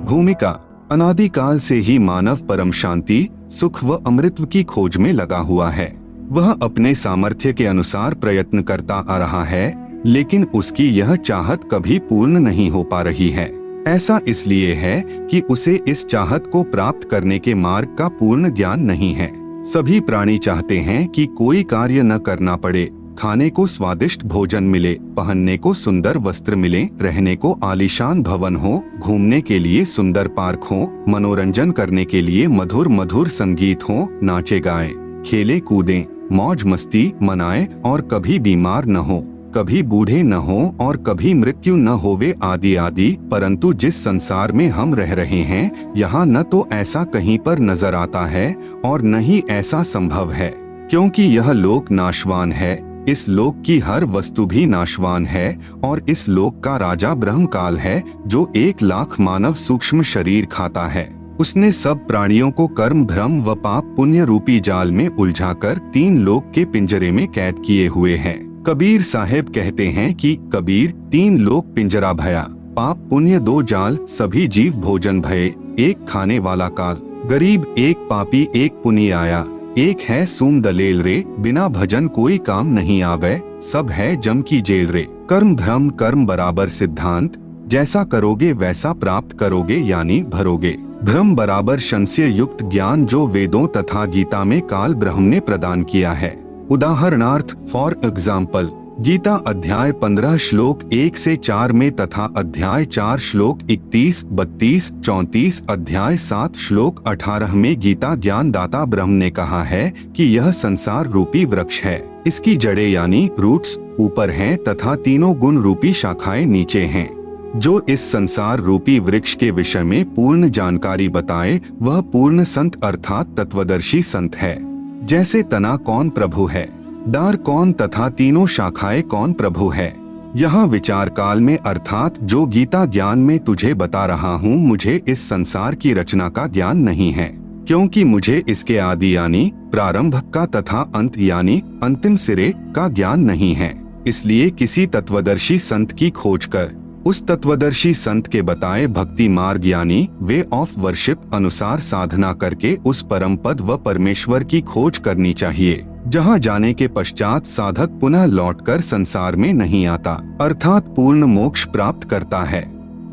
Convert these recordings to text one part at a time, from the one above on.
भूमिका। अनादिकाल से ही मानव परम शांति, सुख व अमृत की खोज में लगा हुआ है। वह अपने सामर्थ्य के अनुसार प्रयत्न करता आ रहा है, लेकिन उसकी यह चाहत कभी पूर्ण नहीं हो पा रही है। ऐसा इसलिए है कि उसे इस चाहत को प्राप्त करने के मार्ग का पूर्ण ज्ञान नहीं है। सभी प्राणी चाहते हैं कि कोई कार्य न करना पड़े, खाने को स्वादिष्ट भोजन मिले, पहनने को सुंदर वस्त्र मिले, रहने को आलीशान भवन हो, घूमने के लिए सुंदर पार्क हो, मनोरंजन करने के लिए मधुर मधुर संगीत हो, नाचे गाए, खेले कूदें, मौज मस्ती मनाए और कभी बीमार न हो, कभी बूढ़े न हो और कभी मृत्यु न होवे आदि आदि। परंतु जिस संसार में हम रह रहे हैं, यहाँ न तो ऐसा कहीं पर नजर आता है और न ही ऐसा संभव है, क्योंकि यह लोक नाशवान है। इस लोक की हर वस्तु भी नाशवान है और इस लोक का राजा ब्रह्मकाल है, जो 1,00,000 मानव सूक्ष्म शरीर खाता है। उसने सब प्राणियों को कर्म भ्रम व पाप पुण्य रूपी जाल में उलझाकर 3 लोक के पिंजरे में कैद किए हुए है। कबीर साहेब कहते हैं कि कबीर 3 लोक पिंजरा भया, पाप पुण्य 2 जाल, सभी जीव भोजन भये, एक खाने वाला काल, गरीब एक पापी एक पुनी आया, एक है सूम दलेल रे, बिना भजन कोई काम नहीं आवे, सब है जम की जेल रे। कर्म भ्रम कर्म बराबर सिद्धांत, जैसा करोगे वैसा प्राप्त करोगे यानी भरोगे। भ्रम बराबर संशय युक्त ज्ञान जो वेदों तथा गीता में काल ब्रह्म ने प्रदान किया है। उदाहरणार्थ फॉर एग्जाम्पल, गीता अध्याय 15 श्लोक 1 से 4 में तथा अध्याय 4 श्लोक 31, 32, 34, अध्याय 7 श्लोक 18 में गीता ज्ञान दाता ब्रह्म ने कहा है कि यह संसार रूपी वृक्ष है। इसकी जड़ें यानी रूट्स ऊपर हैं तथा तीनों गुण रूपी शाखाएं नीचे हैं। जो इस संसार रूपी वृक्ष के विषय में पूर्ण जानकारी बताए वह पूर्ण संत अर्थात तत्वदर्शी संत है। जैसे तना कौन प्रभु है, डार कौन तथा तीनों शाखाएं कौन प्रभु है। यहाँ विचार काल में अर्थात जो गीता ज्ञान में तुझे बता रहा हूँ, मुझे इस संसार की रचना का ज्ञान नहीं है, क्योंकि मुझे इसके आदि यानी प्रारंभ का तथा अंत यानी अंतिम सिरे का ज्ञान नहीं है। इसलिए किसी तत्वदर्शी संत की खोज कर उस तत्वदर्शी संत के बताए भक्ति मार्ग यानी वे ऑफ वर्शिप अनुसार साधना करके उस परम पद व परमेश्वर की खोज करनी चाहिए, जहाँ जाने के पश्चात साधक पुनः लौटकर संसार में नहीं आता, अर्थात पूर्ण मोक्ष प्राप्त करता है।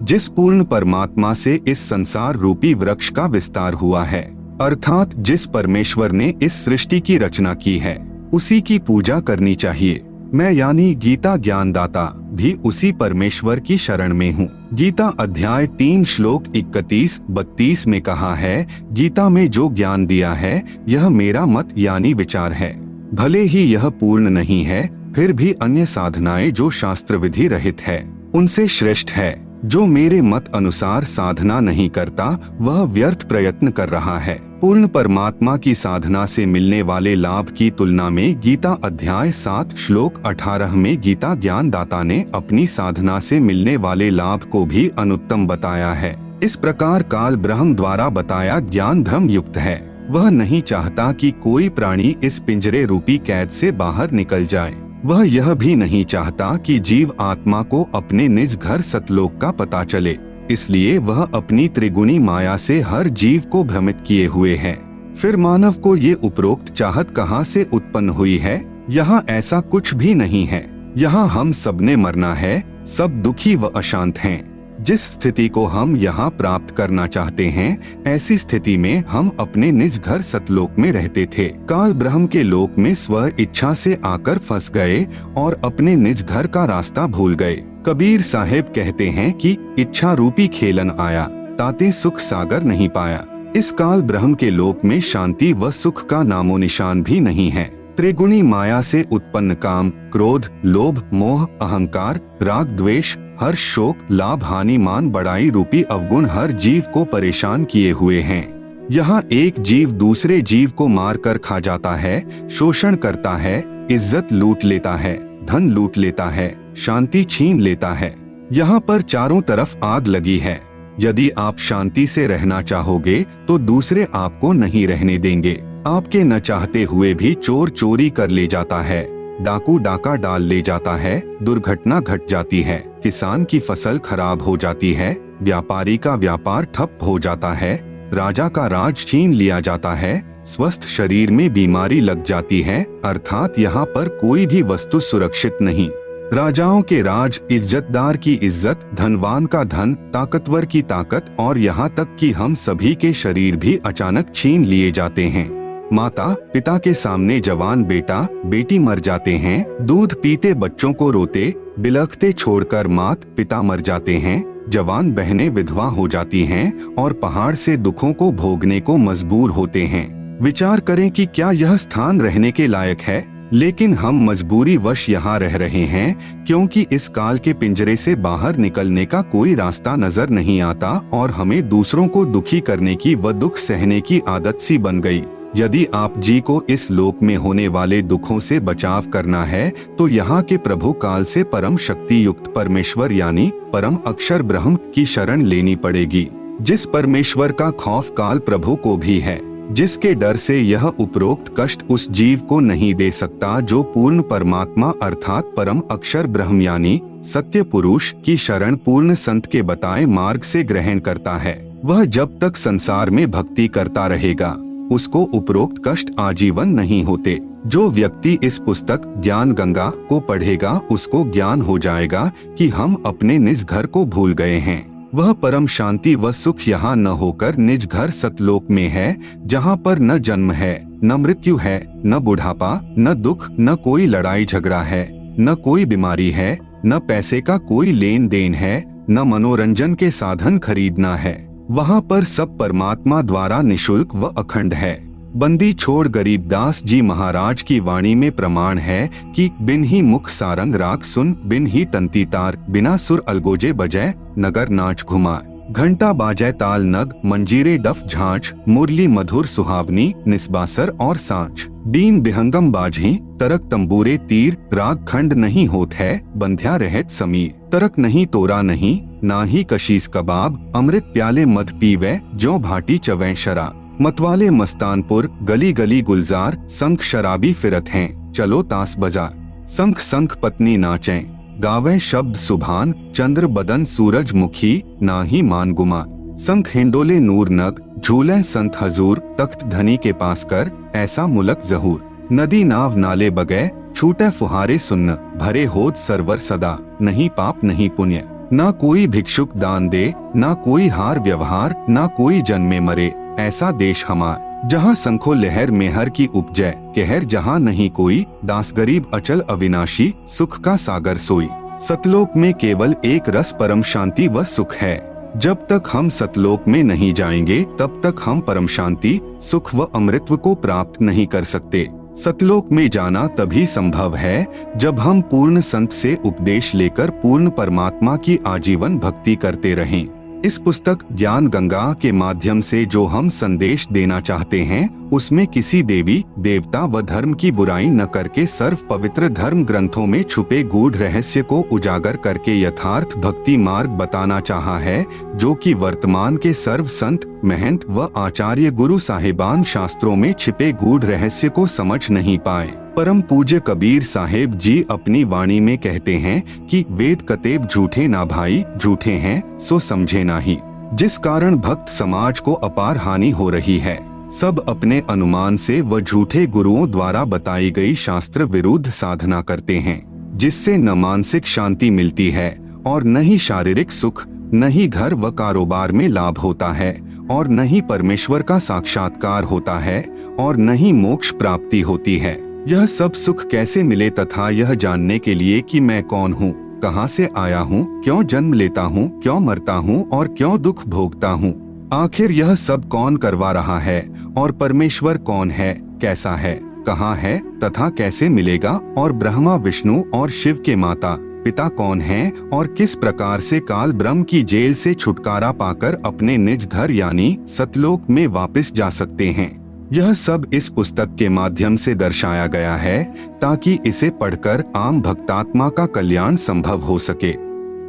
जिस पूर्ण परमात्मा से इस संसार रूपी वृक्ष का विस्तार हुआ है, अर्थात जिस परमेश्वर ने इस सृष्टि की रचना की है, उसी की पूजा करनी चाहिए। मैं यानी गीता ज्ञानदाता भी उसी परमेश्वर की शरण में हूँ। गीता अध्याय 3 श्लोक 31-32 में कहा है, गीता में जो ज्ञान दिया है यह मेरा मत यानी विचार है। भले ही यह पूर्ण नहीं है, फिर भी अन्य साधनाएं जो शास्त्र विधि रहित है उनसे श्रेष्ठ है। जो मेरे मत अनुसार साधना नहीं करता वह व्यर्थ प्रयत्न कर रहा है। पूर्ण परमात्मा की साधना से मिलने वाले लाभ की तुलना में गीता अध्याय 7 श्लोक 18 में गीता ज्ञान दाता ने अपनी साधना से मिलने वाले लाभ को भी अनुत्तम बताया है। इस प्रकार काल ब्रह्म द्वारा बताया ज्ञान धर्म युक्त है। वह नहीं चाहता कि कोई प्राणी इस पिंजरे रूपी कैद से बाहर निकल जाए। वह यह भी नहीं चाहता कि जीव आत्मा को अपने निज घर सतलोक का पता चले, इसलिए वह अपनी त्रिगुणी माया से हर जीव को भ्रमित किए हुए है। फिर मानव को ये उपरोक्त चाहत कहाँ से उत्पन्न हुई है? यहाँ ऐसा कुछ भी नहीं है। यहाँ हम सबने मरना है, सब दुखी व अशांत हैं। जिस स्थिति को हम यहाँ प्राप्त करना चाहते हैं, ऐसी स्थिति में हम अपने निज घर सतलोक में रहते थे। काल ब्रह्म के लोक में स्व इच्छा से आकर फंस गए और अपने निज घर का रास्ता भूल गए। कबीर साहेब कहते हैं कि इच्छा रूपी खेलन आया, ताते सुख सागर नहीं पाया। इस काल ब्रह्म के लोक में शांति व सुख का नामो निशान भी नहीं है। त्रिगुणी माया से उत्पन्न काम, क्रोध, लोभ, मोह, अहंकार, राग, द्वेष, हर्ष, शोक, लाभ, हानि, मान, बड़ाई रूपी अवगुण हर जीव को परेशान किए हुए हैं। यहाँ एक जीव दूसरे जीव को मार कर खा जाता है, शोषण करता है, इज्जत लूट लेता है, धन लूट लेता है, शांति छीन लेता है। यहाँ पर चारों तरफ आग लगी है। यदि आप शांति से रहना चाहोगे तो दूसरे आपको नहीं रहने देंगे। आपके न चाहते हुए भी चोर चोरी कर ले जाता है, डाकू डाका डाल ले जाता है, दुर्घटना घट जाती है, किसान की फसल खराब हो जाती है, व्यापारी का व्यापार ठप हो जाता है, राजा का राज छीन लिया जाता है, स्वस्थ शरीर में बीमारी लग जाती है, अर्थात यहाँ पर कोई भी वस्तु सुरक्षित नहीं। राजाओं के राज, इज्जतदार की इज्जत, धनवान का धन, ताकतवर की ताकत और यहाँ तक कि हम सभी के शरीर भी अचानक छीन लिए जाते हैं। माता पिता के सामने जवान बेटा बेटी मर जाते हैं, दूध पीते बच्चों को रोते बिलखते छोड़कर मात पिता मर जाते हैं, जवान बहनें विधवा हो जाती हैं और पहाड़ से दुखों को भोगने को मजबूर होते हैं। विचार करें कि क्या यह स्थान रहने के लायक है, लेकिन हम मजबूरी वश यहाँ रह रहे हैं क्योंकि इस काल के पिंजरे से बाहर निकलने का कोई रास्ता नजर नहीं आता और हमें दूसरों को दुखी करने की व दुख सहने की आदत सी बन गई। यदि आप जी को इस लोक में होने वाले दुखों से बचाव करना है तो यहाँ के प्रभु काल से परम शक्ति युक्त परमेश्वर यानी परम अक्षर ब्रह्म की शरण लेनी पड़ेगी, जिस परमेश्वर का खौफ काल प्रभु को भी है, जिसके डर से यह उपरोक्त कष्ट उस जीव को नहीं दे सकता जो पूर्ण परमात्मा अर्थात परम अक्षर ब्रह्म यानी सत्य पुरुष की शरण पूर्ण संत के बताए मार्ग से ग्रहण करता है। वह जब तक संसार में भक्ति करता रहेगा उसको उपरोक्त कष्ट आजीवन नहीं होते। जो व्यक्ति इस पुस्तक ज्ञान गंगा को पढ़ेगा उसको ज्ञान हो जाएगा कि हम अपने निज घर को भूल गए हैं। वह परम शांति व सुख यहाँ न होकर निज घर सतलोक में है, जहाँ पर न जन्म है, न मृत्यु है, न बुढ़ापा, न दुख, न कोई लड़ाई झगड़ा है, न कोई बीमारी है, न पैसे का कोई लेन देन है, न मनोरंजन के साधन खरीदना है। वहाँ पर सब परमात्मा द्वारा निशुल्क व अखंड है। बंदी छोड़ गरीबदास जी महाराज की वाणी में प्रमाण है कि बिन ही मुख सारंग राग सुन, बिन ही तंती तार, बिना सुर अलगोजे बजै, नगर नाच घुमा, घंटा बाजै ताल नग, मंजीरे डफ झांझ, मुरली मधुर सुहावनी, निस्बासर और सांझ, बीन बिहंगम बाझी, तरक तंबूरे तीर, राग खंड नहीं होत है, बंध्या रहत समीर, तरक नहीं तोरा नहीं, ना ही कशीस कबाब, अमृत प्याले मध पीवे, जो भाटी चवै शराब, मतवाले मस्तानपुर, गली गली गुलजार, संख शराबी फिरत हैं, चलो तास बजार, संख संख पत्नी नाचें, गावे शब्द सुभान, चंद्र बदन सूरज मुखी, ना ही मान गुमान, संख हिंडोले नूर नग, झूले संत हजूर, तख्त धनी के पास कर, ऐसा मुलक जहूर, नदी नाव नाले बगै, छूटे फुहारे सुन्न, भरे होद सरवर सदा, नहीं पाप नहीं पुण्य, ना कोई भिक्षुक दान दे, ना कोई हार व्यवहार, ना कोई जन्मे मरे, ऐसा देश हमार, जहाँ संखो लहर मेहर की उपजय, कहर जहाँ नहीं कोई, दास गरीब अचल अविनाशी, सुख का सागर सोई। सतलोक में केवल एक रस परम शांति व सुख है। जब तक हम सतलोक में नहीं जाएंगे तब तक हम परम शांति, सुख व अमृतत्व को प्राप्त नहीं कर सकते। सतलोक में जाना तभी संभव है जब हम पूर्ण संत से उपदेश लेकर पूर्ण परमात्मा की आजीवन भक्ति करते रहें। इस पुस्तक ज्ञान गंगा के माध्यम से जो हम संदेश देना चाहते हैं उसमें किसी देवी देवता व धर्म की बुराई न करके सर्व पवित्र धर्म ग्रंथों में छुपे गूढ़ रहस्य को उजागर करके यथार्थ भक्ति मार्ग बताना चाहा है, जो कि वर्तमान के सर्व संत महंत व आचार्य गुरु साहिबान शास्त्रों में छिपे गूढ़ रहस्य को समझ नहीं पाए। परम पूज्य कबीर साहेब जी अपनी वाणी में कहते हैं कि वेद कतेब झूठे ना भाई, झूठे हैं सो समझे नाही, जिस कारण भक्त समाज को अपार हानि हो रही है। सब अपने अनुमान से व झूठे गुरुओं द्वारा बताई गई शास्त्र विरुद्ध साधना करते हैं, जिससे न मानसिक शांति मिलती है और न ही शारीरिक सुख, न ही घर व कारोबार में लाभ होता है और न ही परमेश्वर का साक्षात्कार होता है और न ही मोक्ष प्राप्ति होती है। यह सब सुख कैसे मिले तथा यह जानने के लिए कि मैं कौन हूँ, कहाँ से आया हूँ, क्यों जन्म लेता हूँ, क्यों मरता हूँ और क्यों दुख भोगता हूँ, आखिर यह सब कौन करवा रहा है और परमेश्वर कौन है, कैसा है, कहाँ है तथा कैसे मिलेगा और ब्रह्मा विष्णु और शिव के माता पिता कौन हैं और किस प्रकार से काल ब्रह्म की जेल से छुटकारा पाकर अपने निज घर यानी सतलोक में वापस जा सकते हैं। यह सब इस पुस्तक के माध्यम से दर्शाया गया है ताकि इसे पढ़कर आम भक्तात्मा का कल्याण संभव हो सके।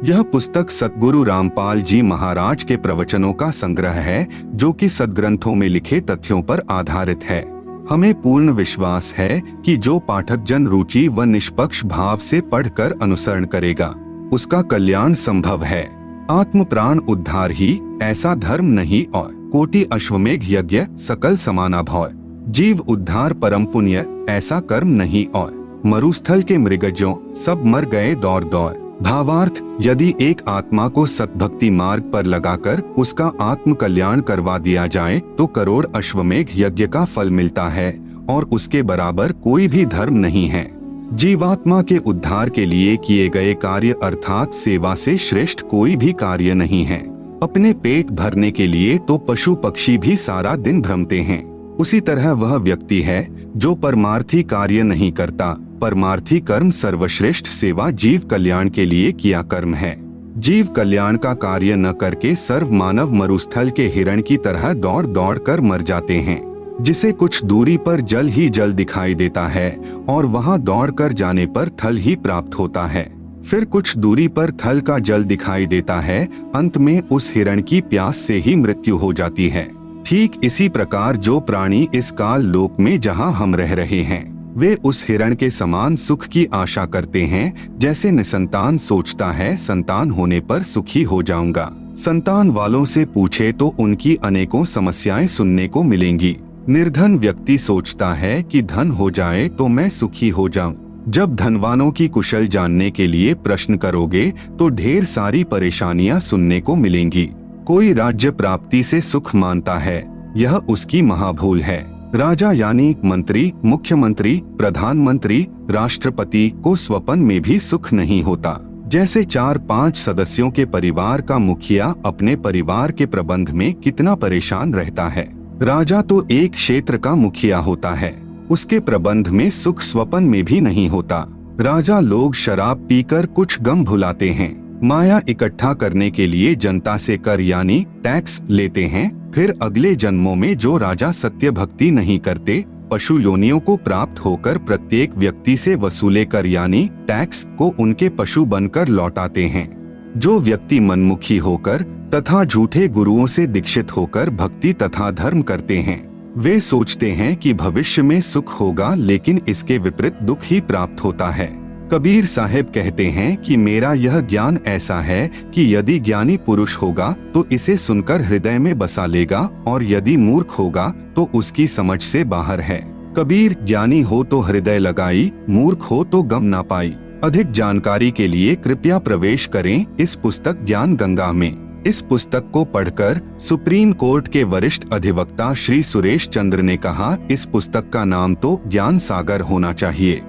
यह पुस्तक सतगुरु रामपाल जी महाराज के प्रवचनों का संग्रह है जो कि सदग्रंथों में लिखे तथ्यों पर आधारित है। हमें पूर्ण विश्वास है कि जो पाठक जन रुचि व निष्पक्ष भाव से पढ़कर अनुसरण करेगा उसका कल्याण संभव है। आत्म प्राण उद्धार ही ऐसा धर्म नहीं और कोटि अश्वमेघ यज्ञ सकल समाना भौर। जीव उद्धार परम पुण्य ऐसा कर्म नहीं और मरुस्थल के मृगजों सब मर गए दौड़ दौड़। भावार्थ, यदि एक आत्मा को सतभक्ति मार्ग पर लगाकर उसका आत्म कल्याण करवा दिया जाए तो करोड़ अश्वमेघ यज्ञ का फल मिलता है और उसके बराबर कोई भी धर्म नहीं है। जीवात्मा के उद्धार के लिए किए गए कार्य अर्थात सेवा से श्रेष्ठ कोई भी कार्य नहीं है। अपने पेट भरने के लिए तो पशु पक्षी भी सारा दिन भ्रमते हैं, उसी तरह वह व्यक्ति है जो परमार्थी कार्य नहीं करता। परमार्थी कर्म सर्वश्रेष्ठ सेवा जीव कल्याण के लिए किया कर्म है। जीव कल्याण का कार्य न करके सर्व मानव मरुस्थल के हिरण की तरह दौड़ दौड़ कर मर जाते हैं, जिसे कुछ दूरी पर जल ही जल दिखाई देता है और वहां दौड़ कर जाने पर थल ही प्राप्त होता है। फिर कुछ दूरी पर थल का जल दिखाई देता है, अंत में उस हिरण की प्यास से ही मृत्यु हो जाती है। ठीक इसी प्रकार जो प्राणी इस काल लोक में जहां हम रह रहे हैं वे उस हिरण के समान सुख की आशा करते हैं, जैसे निसंतान सोचता है संतान होने पर सुखी हो जाऊंगा। संतान वालों से पूछे तो उनकी अनेकों समस्याएं सुनने को मिलेंगी। निर्धन व्यक्ति सोचता है कि धन हो जाए तो मैं सुखी हो जाऊं। जब धनवानों की कुशल जानने के लिए प्रश्न करोगे तो ढेर सारी परेशानियां सुनने को मिलेंगी। कोई राज्य प्राप्ति से सुख मानता है, यह उसकी महाभूल है। राजा यानी मंत्री, मुख्यमंत्री, प्रधानमंत्री, राष्ट्रपति को स्वप्न में भी सुख नहीं होता। जैसे 4-5 सदस्यों के परिवार का मुखिया अपने परिवार के प्रबंध में कितना परेशान रहता है। राजा तो एक क्षेत्र का मुखिया होता है, उसके प्रबंध में सुख स्वप्न में भी नहीं होता। राजा लोग शराब पीकर कुछ गम भुलाते हैं, माया इकट्ठा करने के लिए जनता से कर यानी टैक्स लेते हैं। फिर अगले जन्मों में जो राजा सत्य भक्ति नहीं करते, पशु योनियों को प्राप्त होकर प्रत्येक व्यक्ति से वसूले कर यानी टैक्स को उनके पशु बनकर लौटाते हैं। जो व्यक्ति मनमुखी होकर तथा झूठे गुरुओं से दीक्षित होकर भक्ति तथा धर्म करते हैं, वे सोचते हैं कि भविष्य में सुख होगा, लेकिन इसके विपरीत दुख ही प्राप्त होता है। कबीर साहब कहते हैं कि मेरा यह ज्ञान ऐसा है कि यदि ज्ञानी पुरुष होगा तो इसे सुनकर हृदय में बसा लेगा और यदि मूर्ख होगा तो उसकी समझ से बाहर है। कबीर, ज्ञानी हो तो हृदय लगाई, मूर्ख हो तो गम ना पाई। अधिक जानकारी के लिए कृपया प्रवेश करें इस पुस्तक ज्ञान गंगा में। इस पुस्तक को पढ़कर सुप्रीम कोर्ट के वरिष्ठ अधिवक्ता श्री सुरेश चंद्र ने कहा, इस पुस्तक का नाम तो ज्ञान सागर होना चाहिए।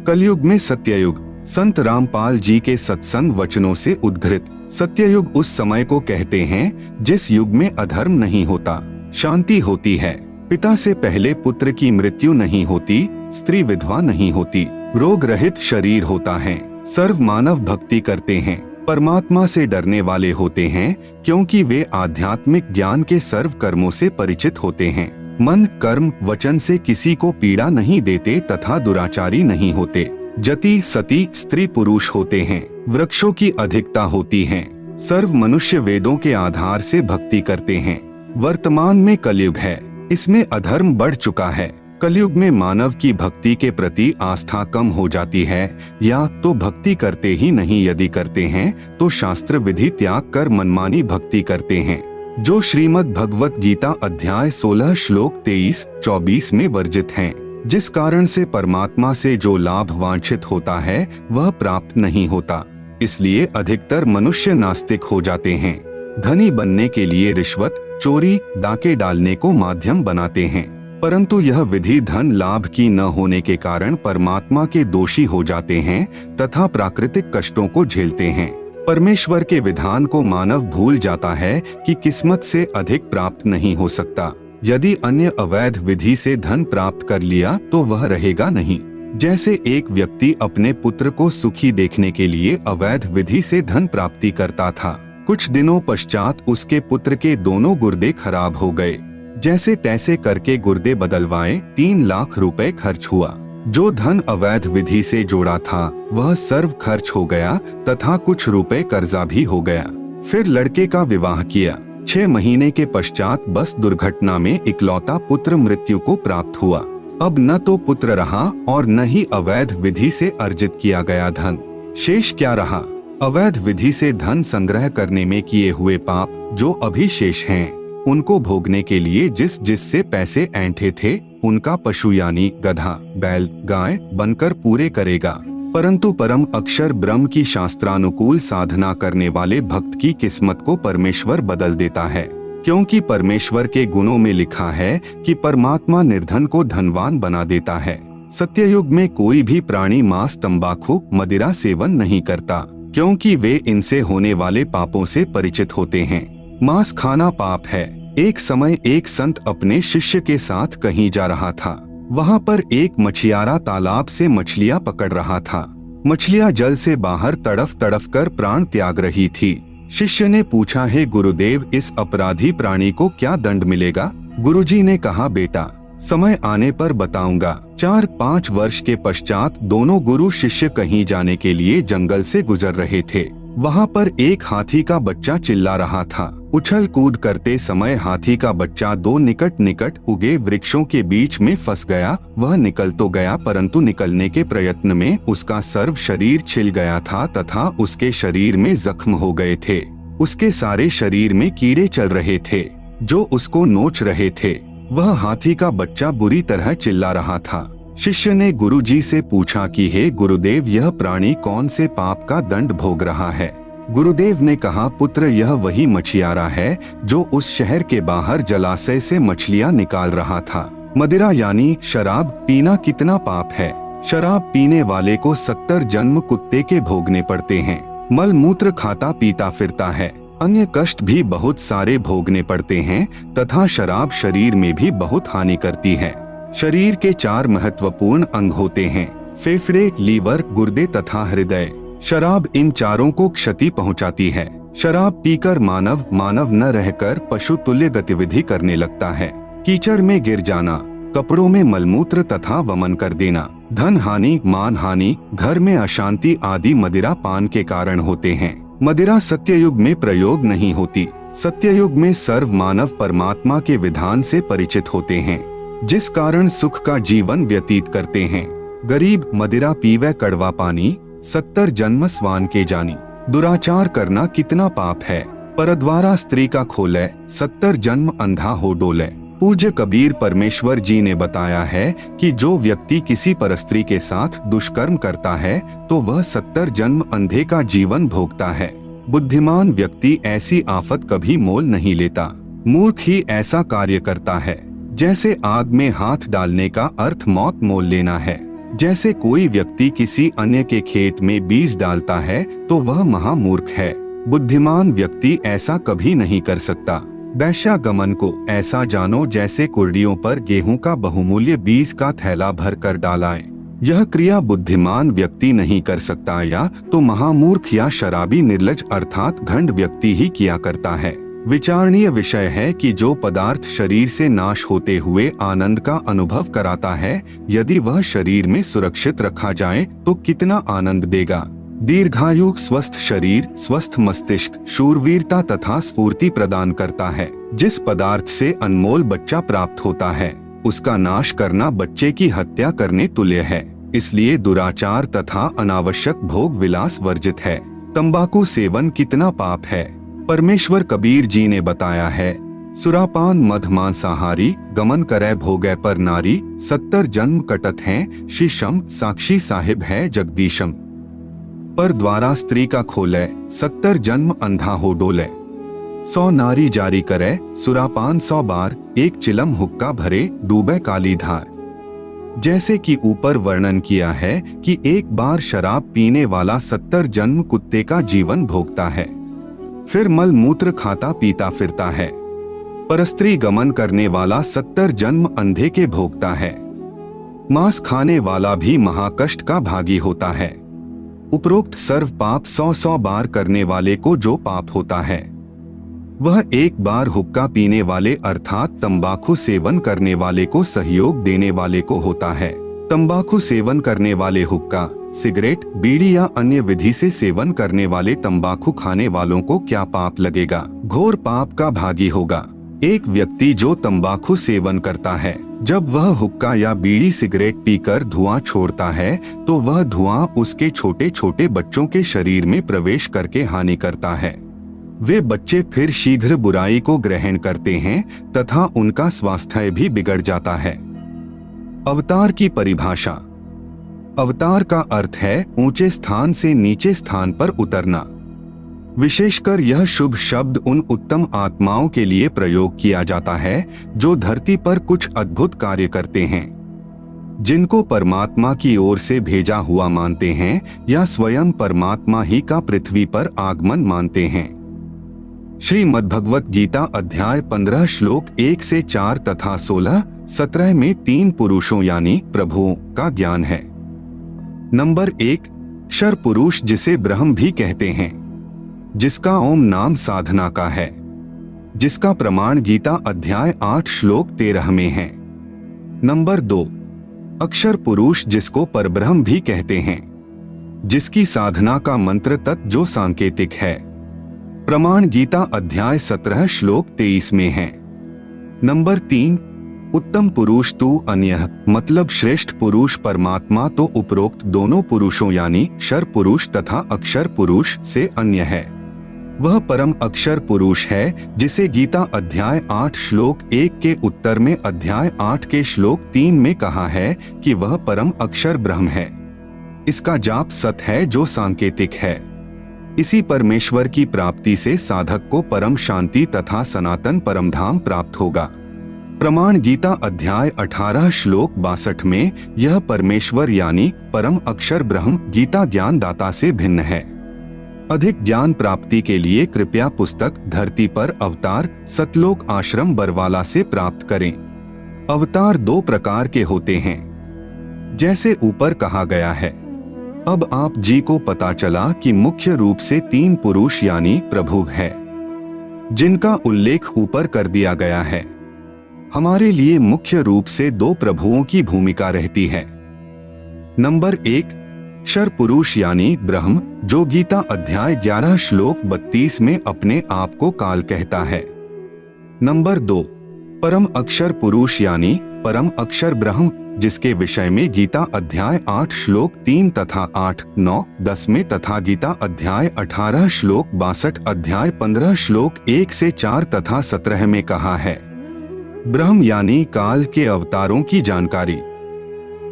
कलयुग में सत्ययुग, संत रामपाल जी के सत्संग वचनों से उद्घृत। सत्ययुग उस समय को कहते हैं जिस युग में अधर्म नहीं होता, शांति होती है, पिता से पहले पुत्र की मृत्यु नहीं होती, स्त्री विधवा नहीं होती, रोग रहित शरीर होता है, सर्व मानव भक्ति करते हैं, परमात्मा से डरने वाले होते हैं क्योंकि वे आध्यात्मिक ज्ञान के सर्व कर्मों से परिचित होते हैं। मन, कर्म, वचन से किसी को पीड़ा नहीं देते तथा दुराचारी नहीं होते। जति, सती, स्त्री पुरुष होते हैं, वृक्षों की अधिकता होती है, सर्व मनुष्य वेदों के आधार से भक्ति करते हैं। वर्तमान में कलयुग है, इसमें अधर्म बढ़ चुका है। कलयुग में मानव की भक्ति के प्रति आस्था कम हो जाती है या तो भक्ति करते ही नहीं, यदि करते हैं तो शास्त्र विधि त्याग कर मनमानी भक्ति करते हैं, जो श्रीमद् भगवत गीता अध्याय 16 श्लोक 23-24 में वर्जित हैं, जिस कारण से परमात्मा से जो लाभ वांछित होता है वह प्राप्त नहीं होता। इसलिए अधिकतर मनुष्य नास्तिक हो जाते हैं। धनी बनने के लिए रिश्वत, चोरी, डाके डालने को माध्यम बनाते हैं, परंतु यह विधि धन लाभ की न होने के कारण परमात्मा के दोषी हो जाते हैं तथा प्राकृतिक कष्टों को झेलते हैं। परमेश्वर के विधान को मानव भूल जाता है कि किस्मत से अधिक प्राप्त नहीं हो सकता। यदि अन्य अवैध विधि से धन प्राप्त कर लिया तो वह रहेगा नहीं। जैसे एक व्यक्ति अपने पुत्र को सुखी देखने के लिए अवैध विधि से धन प्राप्ति करता था, कुछ दिनों पश्चात उसके पुत्र के दोनों गुर्दे खराब हो गए। जैसे तैसे करके गुर्दे बदलवाए 3 लाख रुपए खर्च हुआ। जो धन अवैध विधि से जोड़ा था वह सर्व खर्च हो गया तथा कुछ रुपए कर्जा भी हो गया। फिर लड़के का विवाह किया। 6 महीने के पश्चात बस दुर्घटना में इकलौता पुत्र मृत्यु को प्राप्त हुआ। अब न तो पुत्र रहा और न ही अवैध विधि से अर्जित किया गया धन। शेष क्या रहा? अवैध विधि से धन संग्रह करने में किए हुए पाप जो अभी शेष हैं, उनको भोगने के लिए जिससे पैसे ऐंठे थे उनका पशु यानी गधा, बैल, गाय बनकर पूरे करेगा। परंतु परम अक्षर ब्रह्म की शास्त्रानुकूल साधना करने वाले भक्त की किस्मत को परमेश्वर बदल देता है, क्योंकि परमेश्वर के गुणों में लिखा है कि परमात्मा निर्धन को धनवान बना देता है। सत्ययुग में कोई भी प्राणी मांस, तंबाकू, मदिरा सेवन नहीं करता, क्योंकि वे इनसे होने वाले पापों से परिचित होते हैं। मांस खाना पाप है। एक समय एक संत अपने शिष्य के साथ कहीं जा रहा था। वहाँ पर एक मछियारा तालाब से मछलियाँ पकड़ रहा था। मछलियाँ जल से बाहर तड़फ तड़फ कर प्राण त्याग रही थी। शिष्य ने पूछा, हे गुरुदेव, इस अपराधी प्राणी को क्या दंड मिलेगा? गुरुजी ने कहा, बेटा समय आने पर बताऊंगा। 4-5 वर्ष के पश्चात दोनों गुरु शिष्य कहीं जाने के लिए जंगल से गुजर रहे थे। वहाँ पर एक हाथी का बच्चा चिल्ला रहा था। उछल कूद करते समय हाथी का बच्चा 2 निकट उगे वृक्षों के बीच में फंस गया। वह निकल तो गया, परंतु निकलने के प्रयत्न में उसका सर्व शरीर छिल गया था तथा उसके शरीर में जख्म हो गए थे। उसके सारे शरीर में कीड़े चल रहे थे जो उसको नोच रहे थे। वह हाथी का बच्चा बुरी तरह चिल्ला रहा था। शिष्य ने गुरुजी से पूछा कि हे गुरुदेव, यह प्राणी कौन से पाप का दंड भोग रहा है? गुरुदेव ने कहा, पुत्र, यह वही मछियारा है जो उस शहर के बाहर जलाशय से मछलियां निकाल रहा था। मदिरा यानी शराब पीना कितना पाप है। शराब पीने वाले को 70 जन्म कुत्ते के भोगने पड़ते हैं। मल मूत्र खाता पीता फिरता है। अन्य कष्ट भी बहुत सारे भोगने पड़ते हैं तथा शराब शरीर में भी बहुत हानि करती है। शरीर के 4 महत्वपूर्ण अंग होते हैं, फेफड़े, लीवर, गुर्दे तथा हृदय। शराब इन चारों को क्षति पहुंचाती है। शराब पीकर मानव न रहकर पशु तुल्य गतिविधि करने लगता है। कीचड़ में गिर जाना, कपड़ों में मलमूत्र तथा वमन कर देना, धन हानि, मान हानि, घर में अशांति आदि मदिरा पान के कारण होते हैं। मदिरा सत्ययुग में प्रयोग नहीं होती। सत्ययुग में सर्व मानव परमात्मा के विधान से परिचित होते हैं, जिस कारण सुख का जीवन व्यतीत करते हैं। गरीब मदिरा पीवे कड़वा पानी, 70 जन्म स्वान के जानी। दुराचार करना कितना पाप है। परद्वारा स्त्री का खोले, 70 जन्म अंधा हो डोले। पूज्य कबीर परमेश्वर जी ने बताया है कि जो व्यक्ति किसी परस्त्री के साथ दुष्कर्म करता है तो वह 70 जन्म अंधे का जीवन भोगता है। बुद्धिमान व्यक्ति ऐसी आफत कभी मोल नहीं लेता। मूर्ख ही ऐसा कार्य करता है। जैसे आग में हाथ डालने का अर्थ मौत मोल लेना है। जैसे कोई व्यक्ति किसी अन्य के खेत में बीज डालता है तो वह महामूर्ख है। बुद्धिमान व्यक्ति ऐसा कभी नहीं कर सकता। वैश्यागमन को ऐसा जानो जैसे कुर्डियों पर गेहूं का बहुमूल्य बीज का थैला भर कर डालाएं। यह क्रिया बुद्धिमान व्यक्ति नहीं कर सकता, या तो महामूर्ख या शराबी निर्लज अर्थात घंड व्यक्ति ही किया करता है। विचारणीय विषय है कि जो पदार्थ शरीर से नाश होते हुए आनंद का अनुभव कराता है, यदि वह शरीर में सुरक्षित रखा जाए तो कितना आनंद देगा। दीर्घायु, स्वस्थ शरीर, स्वस्थ मस्तिष्क, शूरवीरता तथा स्फूर्ति प्रदान करता है। जिस पदार्थ से अनमोल बच्चा प्राप्त होता है, उसका नाश करना बच्चे की हत्या करने तुल्य है। इसलिए दुराचार तथा अनावश्यक भोग विलास वर्जित है। तंबाकू सेवन कितना पाप है। परमेश्वर कबीर जी ने बताया है, सुरापान मध मांसाहारी, गमन करे भोगे पर नारी, 70 जन्म कटत हैं, शीशम साक्षी साहिब है जगदीशम। पर द्वारा स्त्री का खोले, 70 जन्म अंधा हो डोले। 100 नारी जारी करे, सुरापान 100 बार, एक चिलम हुक्का भरे, डूबे काली धार। जैसे कि ऊपर वर्णन किया है कि एक बार शराब पीने वाला 70 जन्म कुत्ते का जीवन भोगता है, फिर मल मूत्र खाता पीता फिरता है। परस्त्री गमन करने वाला 70 जन्म अंधे के भोगता है। मांस खाने वाला भी महाकष्ट का भागी होता है। उपरोक्त सर्व पाप 100 बार करने वाले को जो पाप होता है, वह एक बार हुक्का पीने वाले अर्थात तंबाकू सेवन करने वाले को सहयोग देने वाले को होता है। तंबाकू सेवन करने वाले हुक्का, सिगरेट, बीड़ी या अन्य विधि से सेवन करने वाले तंबाकू खाने वालों को क्या पाप लगेगा? घोर पाप का भागी होगा। एक व्यक्ति जो तंबाकू सेवन करता है, जब वह हुक्का या बीड़ी सिगरेट पीकर धुआं छोड़ता है तो वह धुआं उसके छोटे छोटे बच्चों के शरीर में प्रवेश करके हानि करता है। वे बच्चे फिर शीघ्र बुराई को ग्रहण करते हैं तथा उनका स्वास्थ्य भी बिगड़ जाता है। अवतार की परिभाषा। अवतार का अर्थ है ऊंचे स्थान से नीचे स्थान पर उतरना। विशेषकर यह शुभ शब्द उन उत्तम आत्माओं के लिए प्रयोग किया जाता है जो धरती पर कुछ अद्भुत कार्य करते हैं, जिनको परमात्मा की ओर से भेजा हुआ मानते हैं या स्वयं परमात्मा ही का पृथ्वी पर आगमन मानते हैं। श्रीमद्भगवत गीता अध्याय 15 श्लोक 1 से 4 तथा 16-17 में 3 पुरुषों यानी प्रभुओं का ज्ञान है। नंबर 1, क्षर पुरुष जिसे ब्रह्म भी कहते हैं, जिसका ओम नाम साधना का है, जिसका प्रमाण गीता अध्याय 8 श्लोक 13 में है। नंबर 2, अक्षर पुरुष जिसको परब्रह्म भी कहते हैं, जिसकी साधना का मंत्र तत् जो सांकेतिक है, प्रमाण गीता अध्याय 17 श्लोक 23 में है। नंबर 3, उत्तम पुरुष तू अन्य मतलब श्रेष्ठ पुरुष परमात्मा तो उपरोक्त दोनों पुरुषों यानी क्षर पुरुष तथा अक्षर पुरुष से अन्य है। वह परम अक्षर पुरुष है जिसे गीता अध्याय 8 श्लोक 1 के उत्तर में अध्याय 8 के श्लोक 3 में कहा है कि वह परम अक्षर ब्रह्म है। इसका जाप सत है जो सांकेतिक है। इसी परमेश्वर की प्राप्ति से साधक को परम शांति तथा सनातन परम धाम प्राप्त होगा। प्रमाण गीता अध्याय 18 श्लोक 62 में यह परमेश्वर यानी परम अक्षर ब्रह्म गीता ज्ञान दाता से भिन्न है। अधिक ज्ञान प्राप्ति के लिए कृपया पुस्तक धरती पर अवतार सतलोक आश्रम बरवाला से प्राप्त करें। अवतार 2 प्रकार के होते हैं, जैसे ऊपर कहा गया है। अब आप जी को पता चला कि मुख्य रूप से 3 पुरुष यानी प्रभु है, जिनका उल्लेख ऊपर कर दिया गया है। हमारे लिए मुख्य रूप से 2 प्रभुओं की भूमिका रहती है। नंबर 1, क्षर पुरुष यानी ब्रह्म जो गीता अध्याय 11 श्लोक 32 में अपने आप को काल कहता है। नंबर 2, परम अक्षर पुरुष यानी परम अक्षर ब्रह्म जिसके विषय में गीता अध्याय 8 श्लोक 3 तथा 8, 9, 10 में तथा गीता अध्याय 18 श्लोक 62 अध्याय 15 श्लोक 1 से 4 तथा 17 में कहा है। ब्रह्म यानी काल के अवतारों की जानकारी।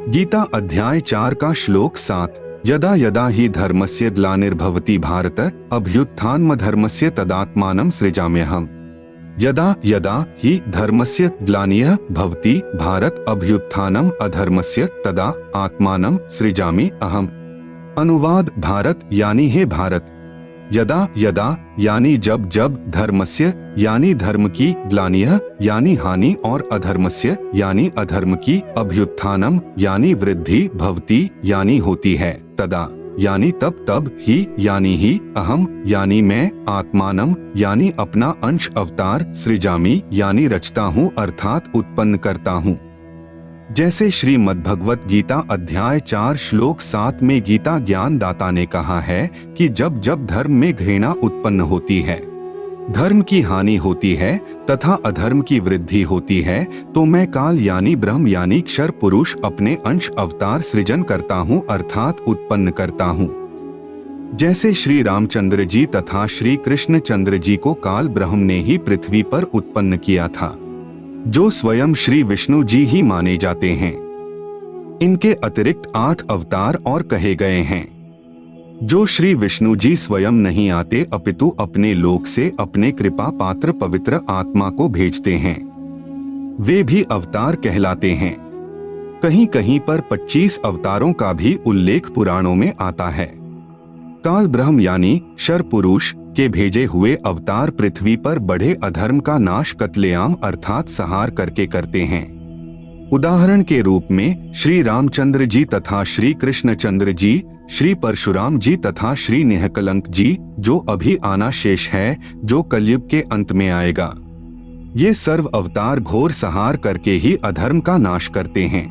गीता अध्याय 4 का श्लोक 7, यदा यदा हि धर्मस्य ग्लानिर्भवति भारत अभ्युत्थानमधर्मस्य तदात्मानं सृजाम्यहम्। यदा यदा हि धर्मस्य ग्लानिः भवति भारत अभ्युत्थानम् अधर्मस्य तदा आत्मानं सृजामि अहम्। अनुवाद भारत यानी हे भारत, यदा यदा यानी जब जब, धर्मस्य यानी धर्म की, ग्लानियः यानी हानि और अधर्मस्य यानी अधर्म की, अभ्युत्थानम यानी वृद्धि, भवति यानी होती है, तदा यानी तब तब, ही यानी ही, अहम यानी मैं, आत्मानम यानी अपना अंश, अवतार, सृजामि यानी रचता हूँ अर्थात उत्पन्न करता हूँ। जैसे श्रीमद्भगवत गीता अध्याय 4 श्लोक 7 में गीता ज्ञान दाता ने कहा है कि जब जब धर्म में घृणा उत्पन्न होती है, धर्म की हानि होती है तथा अधर्म की वृद्धि होती है तो मैं काल यानी ब्रह्म यानी क्षर पुरुष अपने अंश अवतार सृजन करता हूँ अर्थात उत्पन्न करता हूँ। जैसे श्री रामचंद्र जी तथा श्री कृष्ण चंद्र जी को काल ब्रह्म ने ही पृथ्वी पर उत्पन्न किया था, जो स्वयं श्री विष्णु जी ही माने जाते हैं। इनके अतिरिक्त 8 अवतार और कहे गए हैं, जो श्री विष्णु जी स्वयं नहीं आते अपितु अपने लोक से अपने कृपा पात्र पवित्र आत्मा को भेजते हैं। वे भी अवतार कहलाते हैं। कहीं कहीं पर 25 अवतारों का भी उल्लेख पुराणों में आता है। काल ब्रह्म यानी क्षर पुरुष के भेजे हुए अवतार पृथ्वी पर बढ़े अधर्म का नाश कत्लेआम अर्थात संहार करके करते हैं। उदाहरण के रूप में श्री रामचंद्र जी तथा श्री कृष्णचंद्र जी, श्री परशुराम जी तथा श्री निहकलंक जी, जो अभी आना शेष है, जो कलयुग के अंत में आएगा। ये सर्व अवतार घोर संहार करके ही अधर्म का नाश करते हैं,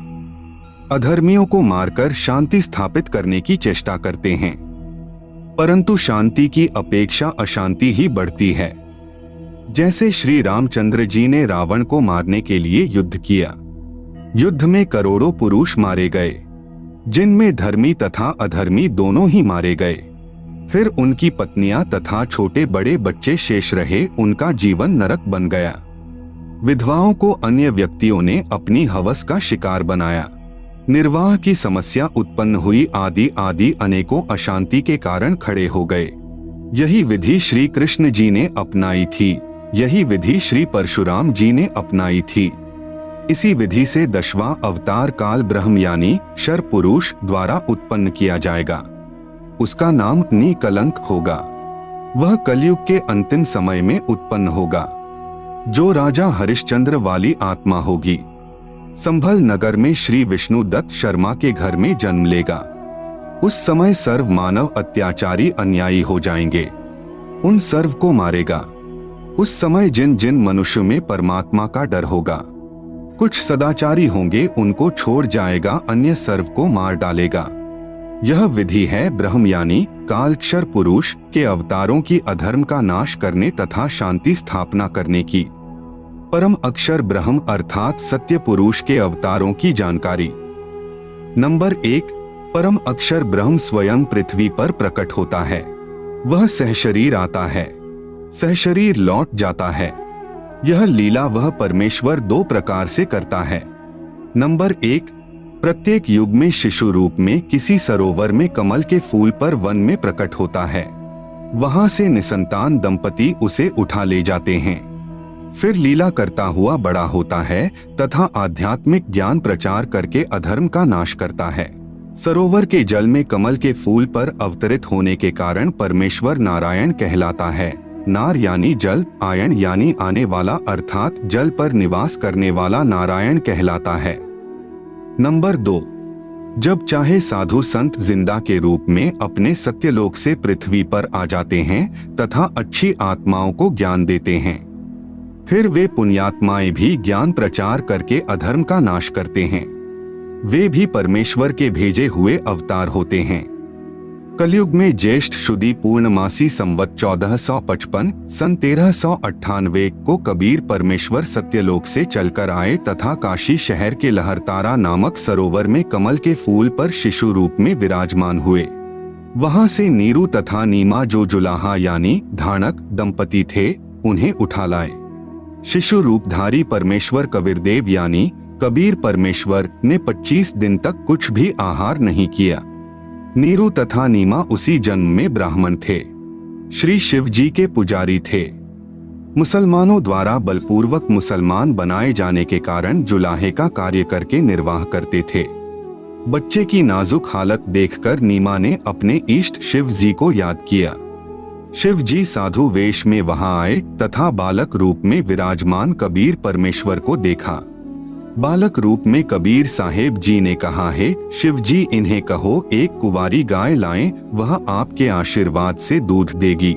अधर्मियों को मारकर शांति स्थापित करने की चेष्टा करते हैं, परंतु शांति की अपेक्षा अशांति ही बढ़ती है। जैसे श्री रामचंद्र जी ने रावण को मारने के लिए युद्ध किया। युद्ध में करोड़ों पुरुष मारे गए, जिनमें धर्मी तथा अधर्मी दोनों ही मारे गए। फिर उनकी पत्नियां तथा छोटे बड़े बच्चे शेष रहे, उनका जीवन नरक बन गया। विधवाओं को अन्य व्यक्तियों ने अपनी हवस का शिकार बनाया। निर्वाह की समस्या उत्पन्न हुई, आदि आदि अनेकों अशांति के कारण खड़े हो गए। यही विधि श्री कृष्ण जी ने अपनाई थी, यही विधि श्री परशुराम जी ने अपनाई थी। इसी विधि से 10वां अवतार काल ब्रह्म यानी शर पुरुष द्वारा उत्पन्न किया जाएगा। उसका नाम निकलंक होगा। वह कलयुग के अंतिम समय में उत्पन्न होगा, जो राजा हरिश्चंद्र वाली आत्मा होगी। संभल नगर में श्री विष्णु दत्त शर्मा के घर में जन्म लेगा। उस समय सर्व मानव अत्याचारी अन्यायी हो जाएंगे, उन सर्व को मारेगा। उस समय जिन जिन मनुष्य में परमात्मा का डर होगा, कुछ सदाचारी होंगे, उनको छोड़ जाएगा, अन्य सर्व को मार डालेगा। यह विधि है ब्रह्म यानी कालक्षर पुरुष के अवतारों की अधर्म का नाश करने तथा शांति स्थापना करने की। परम अक्षर ब्रह्म अर्थात सत्य पुरुष के अवतारों की जानकारी। नंबर 1, परम अक्षर ब्रह्म स्वयं पृथ्वी पर प्रकट होता है। वह सहशरीर आता है, सहशरीर लौट जाता है। यह लीला वह परमेश्वर 2 प्रकार से करता है। नंबर 1, प्रत्येक युग में शिशु रूप में किसी सरोवर में कमल के फूल पर वन में प्रकट होता है। वहां से निसंतान दंपति उसे उठा ले जाते हैं। फिर लीला करता हुआ बड़ा होता है तथा आध्यात्मिक ज्ञान प्रचार करके अधर्म का नाश करता है। सरोवर के जल में कमल के फूल पर अवतरित होने के कारण परमेश्वर नारायण कहलाता है। नार यानी जल, आयन यानी आने वाला, अर्थात जल पर निवास करने वाला नारायण कहलाता है। नंबर 2, जब चाहे साधु संत जिंदा के रूप में अपने सत्यलोक से पृथ्वी पर आ जाते हैं तथा अच्छी आत्माओं को ज्ञान देते हैं। फिर वे पुण्यात्माएं भी ज्ञान प्रचार करके अधर्म का नाश करते हैं। वे भी परमेश्वर के भेजे हुए अवतार होते हैं। कलयुग में ज्येष्ठ शुदी पूर्णमासी संवत 1455 सन 1398 को कबीर परमेश्वर सत्यलोक से चलकर आए तथा काशी शहर के लहरतारा नामक सरोवर में कमल के फूल पर शिशु रूप में विराजमान हुए। वहां से नीरू तथा नीमा जो जुलाहा यानी धानक दंपति थे, उन्हें उठा लाए। शिशु रूपधारी परमेश्वर कबीरदेव यानी कबीर परमेश्वर ने 25 दिन तक कुछ भी आहार नहीं किया। नीरू तथा नीमा उसी जन्म में ब्राह्मण थे, श्री शिव जी के पुजारी थे। मुसलमानों द्वारा बलपूर्वक मुसलमान बनाए जाने के कारण जुलाहे का कार्य करके निर्वाह करते थे। बच्चे की नाजुक हालत देखकर नीमा ने अपने इष्ट शिव जी को याद किया। शिव जी साधु वेश में वहां आए तथा बालक रूप में विराजमान कबीर परमेश्वर को देखा। बालक रूप में कबीर साहेब जी ने कहा, है शिव जी, इन्हें कहो एक कुंवारी गाय लाएं, वह आपके आशीर्वाद से दूध देगी।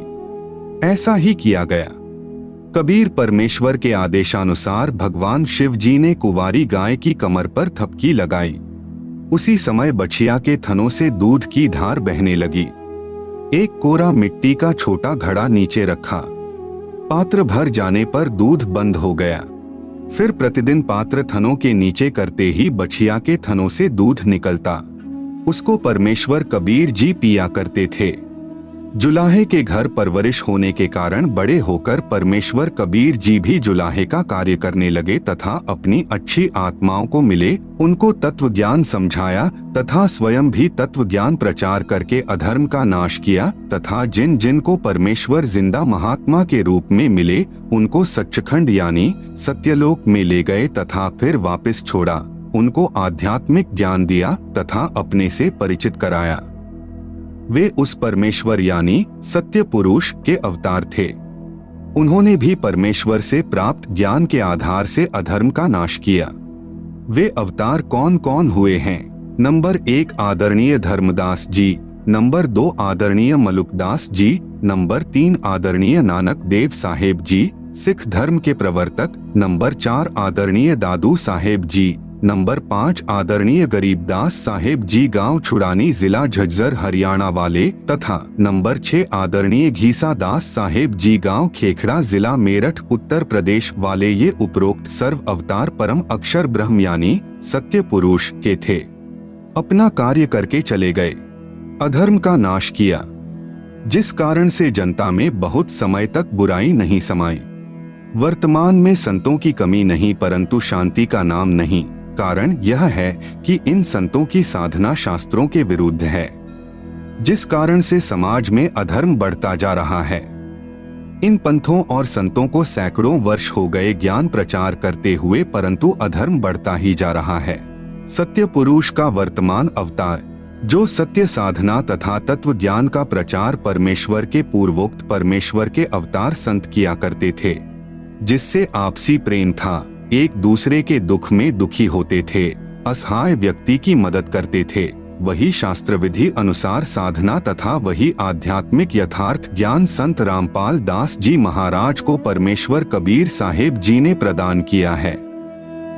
ऐसा ही किया गया। कबीर परमेश्वर के आदेशानुसार भगवान शिव जी ने कुंवारी गाय की कमर पर थपकी लगाई। उसी समय बछिया के थनों से दूध की धार बहने लगी। एक कोरा मिट्टी का छोटा घड़ा नीचे रखा। पात्र भर जाने पर दूध बंद हो गया। फिर प्रतिदिन पात्र थनों के नीचे करते ही बछिया के थनों से दूध निकलता। उसको परमेश्वर कबीर जी पिया करते थे। जुलाहे के घर परवरिश होने के कारण बड़े होकर परमेश्वर कबीर जी भी जुलाहे का कार्य करने लगे तथा अपनी अच्छी आत्माओं को मिले, उनको तत्व ज्ञान समझाया तथा स्वयं भी तत्व ज्ञान प्रचार करके अधर्म का नाश किया तथा जिन जिन को परमेश्वर जिंदा महात्मा के रूप में मिले, उनको सच्चखंड यानी सत्यलोक में ले गए तथा फिर वापस छोड़ा। उनको आध्यात्मिक ज्ञान दिया तथा अपने से परिचित कराया। वे उस परमेश्वर यानी सत्य पुरुष के अवतार थे। उन्होंने भी परमेश्वर से प्राप्त ज्ञान के आधार से अधर्म का नाश किया। वे अवतार कौन कौन हुए हैं? नंबर 1 आदरणीय धर्मदास जी, नंबर 2 आदरणीय मलुकदास जी, नंबर 3 आदरणीय नानक देव साहेब जी, सिख धर्म के प्रवर्तक, नंबर 4 आदरणीय दादू साहेब जी, नंबर 5 आदरणीय गरीबदास साहेब जी, गांव छुड़ानी, जिला झज्जर, हरियाणा वाले, तथा नंबर 6 आदरणीय घीसा दास साहेब जी, गांव खेखड़ा, जिला मेरठ, उत्तर प्रदेश वाले। ये उपरोक्त सर्व अवतार परम अक्षर ब्रह्म यानी सत्य पुरुष के थे। अपना कार्य करके चले गए, अधर्म का नाश किया, जिस कारण से जनता में बहुत समय तक बुराई नहीं समाई। वर्तमान में संतों की कमी नहीं, परंतु शांति का नाम नहीं। कारण यह है कि इन संतों की साधना शास्त्रों के विरुद्ध है, जिस कारण से समाज में अधर्म बढ़ता जा रहा है। इन पंथों और संतों को सैकड़ों वर्ष हो गए ज्ञान प्रचार करते हुए, परंतु अधर्म बढ़ता ही जा रहा है। सत्य पुरुष का वर्तमान अवतार, जो सत्य साधना तथा तत्व ज्ञान का प्रचार परमेश्वर के पूर्वोक्त परमेश्वर के अवतार संत किया करते थे, जिससे आपसी प्रेम था, एक दूसरे के दुख में दुखी होते थे, असहाय व्यक्ति की मदद करते थे। वही शास्त्र विधि अनुसार साधना तथा वही आध्यात्मिक यथार्थ ज्ञान संत रामपाल दास जी महाराज को परमेश्वर कबीर साहेब जी ने प्रदान किया है।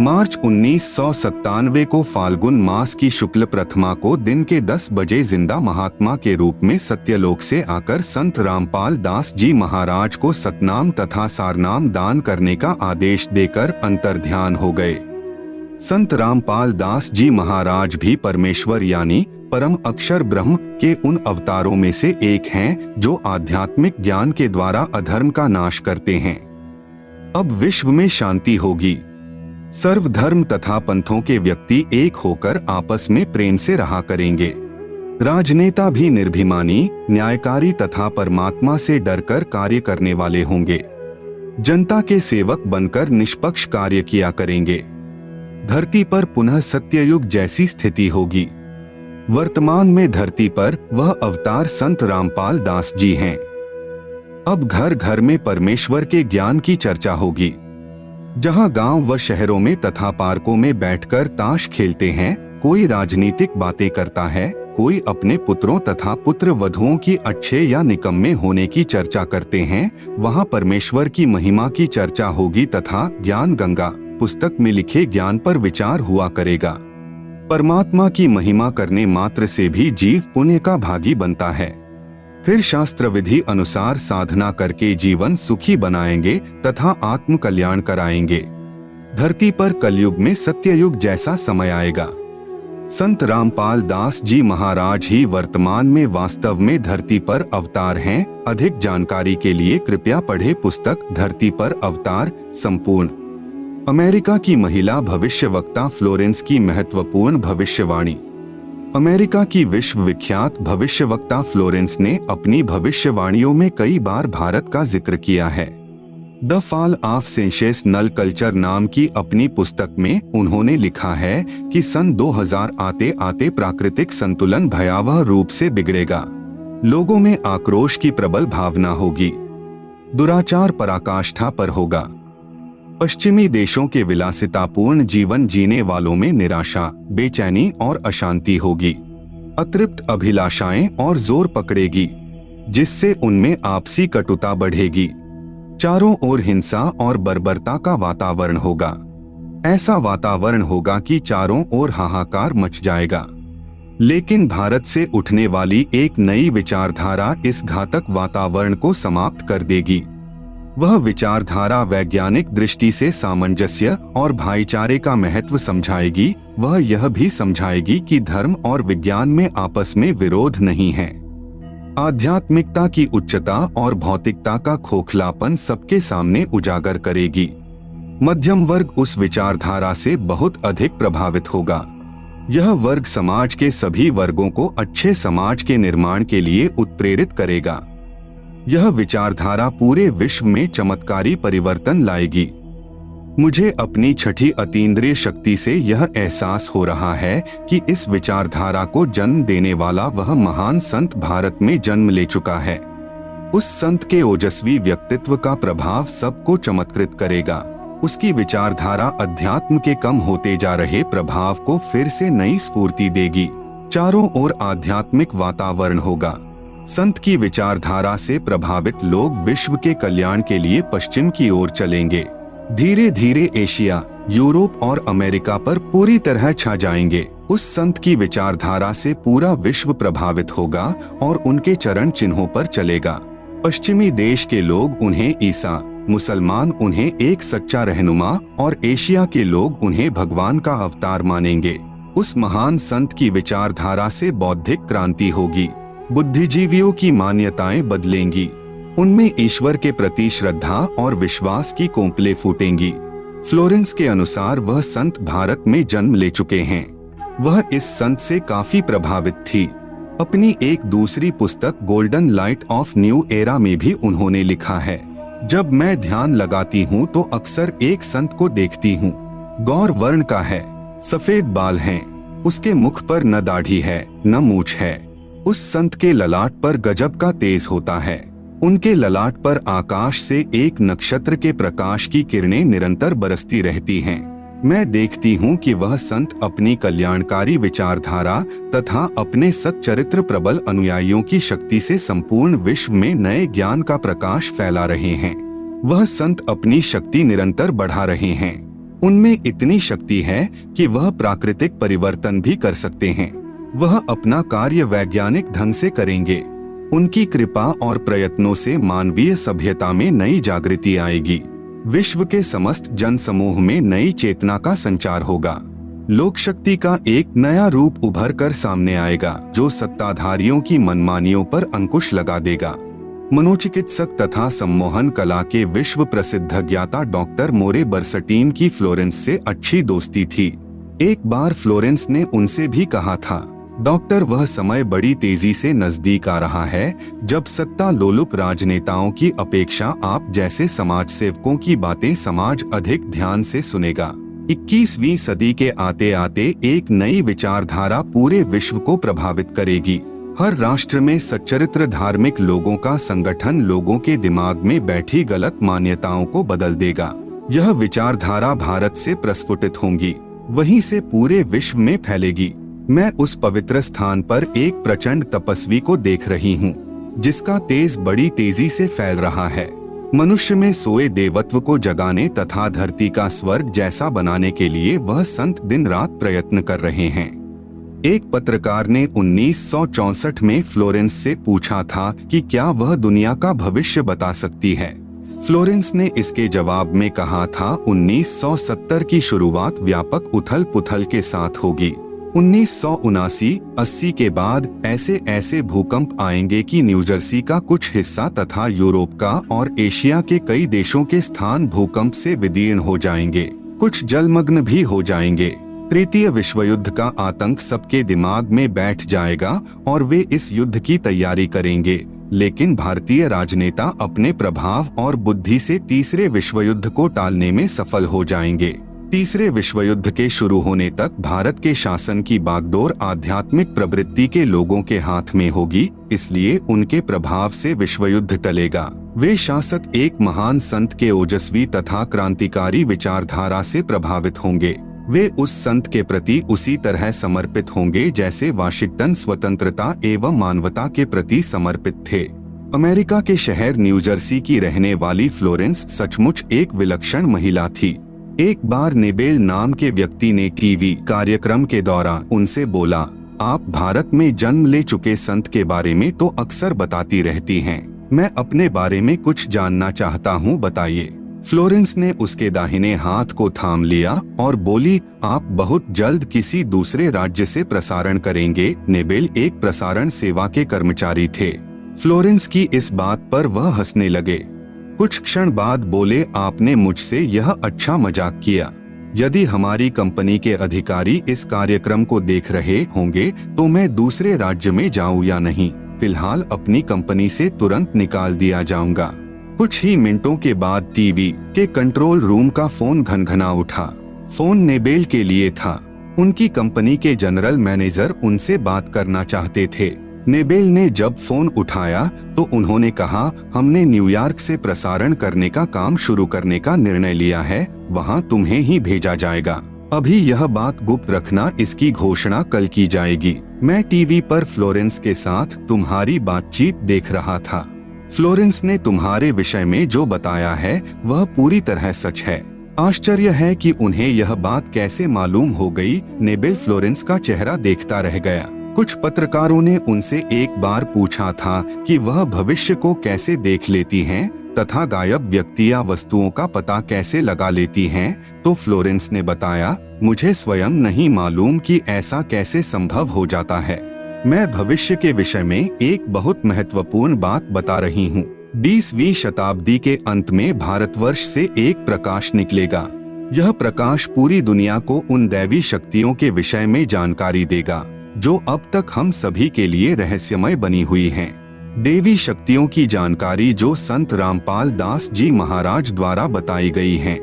मार्च 1997 को फाल्गुन मास की शुक्ल प्रथमा को दिन के 10 बजे जिंदा महात्मा के रूप में सत्यलोक से आकर संत रामपाल दास जी महाराज को सतनाम तथा सारनाम दान करने का आदेश देकर अंतर्ध्यान हो गए। संत रामपाल दास जी महाराज भी परमेश्वर यानी परम अक्षर ब्रह्म के उन अवतारों में से एक हैं, जो आध्यात्मिक ज्ञान के द्वारा अधर्म का नाश करते हैं। अब विश्व में शांति होगी। सर्वधर्म तथा पंथों के व्यक्ति एक होकर आपस में प्रेम से रहा करेंगे। राजनेता भी निर्भिमानी, न्यायकारी तथा परमात्मा से डरकर कार्य करने वाले होंगे। जनता के सेवक बनकर निष्पक्ष कार्य किया करेंगे। धरती पर पुनः सत्ययुग जैसी स्थिति होगी। वर्तमान में धरती पर वह अवतार संत रामपाल दास जी हैं। अब घर घर में परमेश्वर के ज्ञान की चर्चा होगी। जहां गांव व शहरों में तथा पार्कों में बैठकर ताश खेलते हैं, कोई राजनीतिक बातें करता है, कोई अपने पुत्रों तथा पुत्र वधुओं की अच्छे या निकम्मे होने की चर्चा करते हैं, वहां परमेश्वर की महिमा की चर्चा होगी तथा ज्ञान गंगा पुस्तक में लिखे ज्ञान पर विचार हुआ करेगा। परमात्मा की महिमा करने मात्र से भी जीव पुण्य का भागी बनता है। फिर शास्त्र विधि अनुसार साधना करके जीवन सुखी बनाएंगे तथा आत्म कल्याण कराएंगे। धरती पर कलयुग में सत्ययुग जैसा समय आएगा। संत रामपाल दास जी महाराज ही वर्तमान में वास्तव में धरती पर अवतार हैं। अधिक जानकारी के लिए कृपया पढ़े पुस्तक धरती पर अवतार संपूर्ण। अमेरिका की महिला भविष्यवक्ता फ्लोरेंस की महत्वपूर्ण भविष्यवाणी। अमेरिका की विश्व विख्यात भविष्यवक्ता फ्लोरेंस ने अपनी भविष्यवाणियों में कई बार भारत का जिक्र किया है। The fall of sensational culture नाम की अपनी पुस्तक में उन्होंने लिखा है कि सन 2000 आते आते प्राकृतिक संतुलन भयावह रूप से बिगड़ेगा। लोगों में आक्रोश की प्रबल भावना होगी। दुराचार पराकाष्ठा पर होगा। पश्चिमी देशों के विलासितापूर्ण जीवन जीने वालों में निराशा, बेचैनी और अशांति होगी। अतृप्त अभिलाषाएं और जोर पकड़ेगी, जिससे उनमें आपसी कटुता बढ़ेगी। चारों ओर हिंसा और बर्बरता का वातावरण होगा। ऐसा वातावरण होगा कि चारों ओर हाहाकार मच जाएगा। लेकिन भारत से उठने वाली एक नई विचारधारा इस घातक वातावरण को समाप्त कर देगी। वह विचारधारा वैज्ञानिक दृष्टि से सामंजस्य और भाईचारे का महत्व समझाएगी। वह यह भी समझाएगी कि धर्म और विज्ञान में आपस में विरोध नहीं है। आध्यात्मिकता की उच्चता और भौतिकता का खोखलापन सबके सामने उजागर करेगी। मध्यम वर्ग उस विचारधारा से बहुत अधिक प्रभावित होगा। यह वर्ग समाज के सभी वर्गों को अच्छे समाज के निर्माण के लिए उत्प्रेरित करेगा। यह विचारधारा पूरे विश्व में चमत्कारी परिवर्तन लाएगी। मुझे अपनी छठी अतीन्द्रिय शक्ति से यह एहसास हो रहा है कि इस विचारधारा को जन्म देने वाला वह महान संत भारत में जन्म ले चुका है। उस संत के ओजस्वी व्यक्तित्व का प्रभाव सबको चमत्कृत करेगा। उसकी विचारधारा अध्यात्म के कम होते जा रहे प्रभाव को फिर से नई स्फूर्ति देगी। चारों ओर आध्यात्मिक वातावरण होगा। संत की विचारधारा से प्रभावित लोग विश्व के कल्याण के लिए पश्चिम की ओर चलेंगे। धीरे धीरे एशिया, यूरोप और अमेरिका पर पूरी तरह छा जाएंगे। उस संत की विचारधारा से पूरा विश्व प्रभावित होगा और उनके चरण चिन्हों पर चलेगा। पश्चिमी देश के लोग उन्हें ईसा, मुसलमान उन्हें एक सच्चा रहनुमा और एशिया के लोग उन्हें भगवान का अवतार मानेंगे। उस महान संत की विचारधारा से बौद्धिक क्रांति होगी। बुद्धिजीवियों की मान्यताएं बदलेंगी। उनमें ईश्वर के प्रति श्रद्धा और विश्वास की कोंपलें फूटेंगी। फ्लोरेंस के अनुसार वह संत भारत में जन्म ले चुके हैं। वह इस संत से काफी प्रभावित थी। अपनी एक दूसरी पुस्तक golden light of new era में भी उन्होंने लिखा है, जब मैं ध्यान लगाती हूँ तो अक्सर एक संत को देखती हूँ। गौर वर्ण का है, सफेद बाल हैं, उसके मुख पर न दाढ़ी है न मूछ है। उस संत के ललाट पर गजब का तेज होता है। उनके ललाट पर आकाश से एक नक्षत्र के प्रकाश की किरणें निरंतर बरसती रहती हैं। मैं देखती हूँ कि वह संत अपनी कल्याणकारी विचारधारा तथा अपने सच्चरित्र प्रबल अनुयायियों की शक्ति से संपूर्ण विश्व में नए ज्ञान का प्रकाश फैला रहे हैं। वह संत अपनी शक्ति निरंतर बढ़ा रहे हैं। उनमें इतनी शक्ति है कि वह प्राकृतिक परिवर्तन भी कर सकते हैं। वह अपना कार्य वैज्ञानिक ढंग से करेंगे। उनकी कृपा और प्रयत्नों से मानवीय सभ्यता में नई जागृति आएगी। विश्व के समस्त जन समूह में नई चेतना का संचार होगा। लोक शक्ति का एक नया रूप उभर कर सामने आएगा, जो सत्ताधारियों की मनमानियों पर अंकुश लगा देगा। मनोचिकित्सक तथा सम्मोहन कला के विश्व प्रसिद्ध ज्ञाता डॉक्टर मोरे बर्सटीन की फ्लोरेंस से अच्छी दोस्ती थी। एक बार फ्लोरेंस ने उनसे भी कहा था, डॉक्टर, वह समय बड़ी तेजी से नजदीक आ रहा है जब सत्ता लोलुप राजनेताओं की अपेक्षा आप जैसे समाज सेवकों की बातें समाज अधिक ध्यान से सुनेगा। 21वीं सदी के आते आते एक नई विचारधारा पूरे विश्व को प्रभावित करेगी। हर राष्ट्र में सच्चरित्र धार्मिक लोगों का संगठन लोगों के दिमाग में बैठी गलत मान्यताओं को बदल देगा। यह विचारधारा भारत से प्रस्फुटित होंगी, वहीं से पूरे विश्व में फैलेगी। मैं उस पवित्र स्थान पर एक प्रचंड तपस्वी को देख रही हूँ, जिसका तेज बड़ी तेजी से फैल रहा है। मनुष्य में सोए देवत्व को जगाने तथा धरती का स्वर्ग जैसा बनाने के लिए वह संत दिन रात प्रयत्न कर रहे हैं। एक पत्रकार ने 1964 में फ्लोरेंस से पूछा था कि क्या वह दुनिया का भविष्य बता सकती है। फ्लोरेंस ने इसके जवाब में कहा था, 1970 की शुरुआत व्यापक उथल पुथल के साथ होगी। 1979-80 के बाद ऐसे भूकंप आएंगे कि न्यूजर्सी का कुछ हिस्सा तथा यूरोप का और एशिया के कई देशों के स्थान भूकंप से विदीर्ण हो जाएंगे। कुछ जलमग्न भी हो जाएंगे। तृतीय विश्व युद्ध का आतंक सबके दिमाग में बैठ जाएगा और वे इस युद्ध की तैयारी करेंगे, लेकिन भारतीय राजनेता अपने प्रभाव और बुद्धि से तीसरे विश्व युद्ध को टालने में सफल हो जाएंगे। तीसरे विश्व युद्ध के शुरू होने तक भारत के शासन की बागडोर आध्यात्मिक प्रवृत्ति के लोगों के हाथ में होगी, इसलिए उनके प्रभाव से विश्व युद्ध टलेगा। वे शासक एक महान संत के ओजस्वी तथा क्रांतिकारी विचारधारा से प्रभावित होंगे। वे उस संत के प्रति उसी तरह समर्पित होंगे जैसे वाशिंगटन स्वतंत्रता एवं मानवता के प्रति समर्पित थे। अमेरिका के शहर न्यूजर्सी की रहने वाली फ्लोरेंस सचमुच एक विलक्षण महिला थी। एक बार नेबेल नाम के व्यक्ति ने टीवी कार्यक्रम के दौरान उनसे बोला, आप भारत में जन्म ले चुके संत के बारे में तो अक्सर बताती रहती हैं, मैं अपने बारे में कुछ जानना चाहता हूँ, बताइए। फ्लोरेंस ने उसके दाहिने हाथ को थाम लिया और बोली, आप बहुत जल्द किसी दूसरे राज्य से प्रसारण करेंगे। नेबेल एक प्रसारण सेवा के कर्मचारी थे। फ्लोरेंस की इस बात पर वह हंसने लगे। कुछ क्षण बाद बोले, आपने मुझसे यह अच्छा मजाक किया। यदि हमारी कंपनी के अधिकारी इस कार्यक्रम को देख रहे होंगे तो मैं दूसरे राज्य में जाऊं या नहीं, फिलहाल अपनी कंपनी से तुरंत निकाल दिया जाऊंगा। कुछ ही मिनटों के बाद टीवी के कंट्रोल रूम का फोन घनघना उठा। फोन नेबेल के लिए था। उनकी कंपनी के जनरल मैनेजर उनसे बात करना चाहते थे। नेबेल ने जब फोन उठाया तो उन्होंने कहा, हमने न्यूयॉर्क से प्रसारण करने का काम शुरू करने का निर्णय लिया है, वहां तुम्हें ही भेजा जाएगा। अभी यह बात गुप्त रखना, इसकी घोषणा कल की जाएगी। मैं टीवी पर फ्लोरेंस के साथ तुम्हारी बातचीत देख रहा था। फ्लोरेंस ने तुम्हारे विषय में जो बताया है वह पूरी तरह सच है। आश्चर्य है कि उन्हें यह बात कैसे मालूम हो गई। नेबेल फ्लोरेंस का चेहरा देखता रह गया। कुछ पत्रकारों ने उनसे एक बार पूछा था कि वह भविष्य को कैसे देख लेती हैं तथा गायब व्यक्ति या वस्तुओं का पता कैसे लगा लेती हैं, तो फ्लोरेंस ने बताया, मुझे स्वयं नहीं मालूम कि ऐसा कैसे संभव हो जाता है। मैं भविष्य के विषय में एक बहुत महत्वपूर्ण बात बता रही हूँ। 20वीं शताब्दी के अंत में भारतवर्ष से एक प्रकाश निकलेगा। यह प्रकाश पूरी दुनिया को उन दैवी शक्तियों के विषय में जानकारी देगा जो अब तक हम सभी के लिए रहस्यमय बनी हुई हैं। देवी शक्तियों की जानकारी जो संत रामपाल दास जी महाराज द्वारा बताई गई हैं।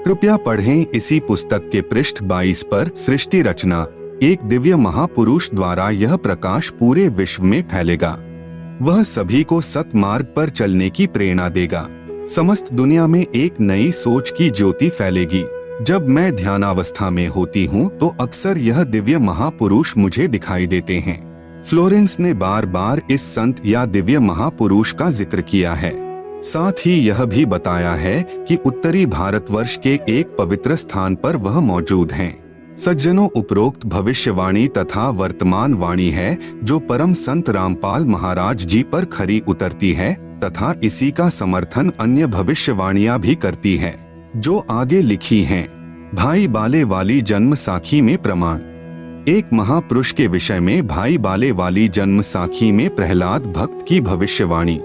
कृपया पढ़ें इसी पुस्तक के पृष्ठ 22 पर। सृष्टि रचना, एक दिव्य महापुरुष द्वारा यह प्रकाश पूरे विश्व में फैलेगा। वह सभी को सतमार्ग पर चलने की प्रेरणा देगा। समस्त दुनिया में एक नई सोच की ज्योति फैलेगी। जब मैं ध्यानावस्था में होती हूँ तो अक्सर यह दिव्य महापुरुष मुझे दिखाई देते हैं। फ्लोरेंस ने बार बार इस संत या दिव्य महापुरुष का जिक्र किया है। साथ ही यह भी बताया है कि उत्तरी भारतवर्ष के एक पवित्र स्थान पर वह मौजूद हैं। सज्जनों, उपरोक्त भविष्यवाणी तथा वर्तमान वाणी है जो परम संत रामपाल महाराज जी पर खरी उतरती है तथा इसी का समर्थन अन्य भविष्यवाणियां भी करती है जो आगे लिखी हैं। भाई बाले वाली जन्म साखी में प्रमाण। एक महापुरुष के विषय में भाई बाले वाली जन्म साखी में प्रहलाद भक्त की भविष्यवाणी।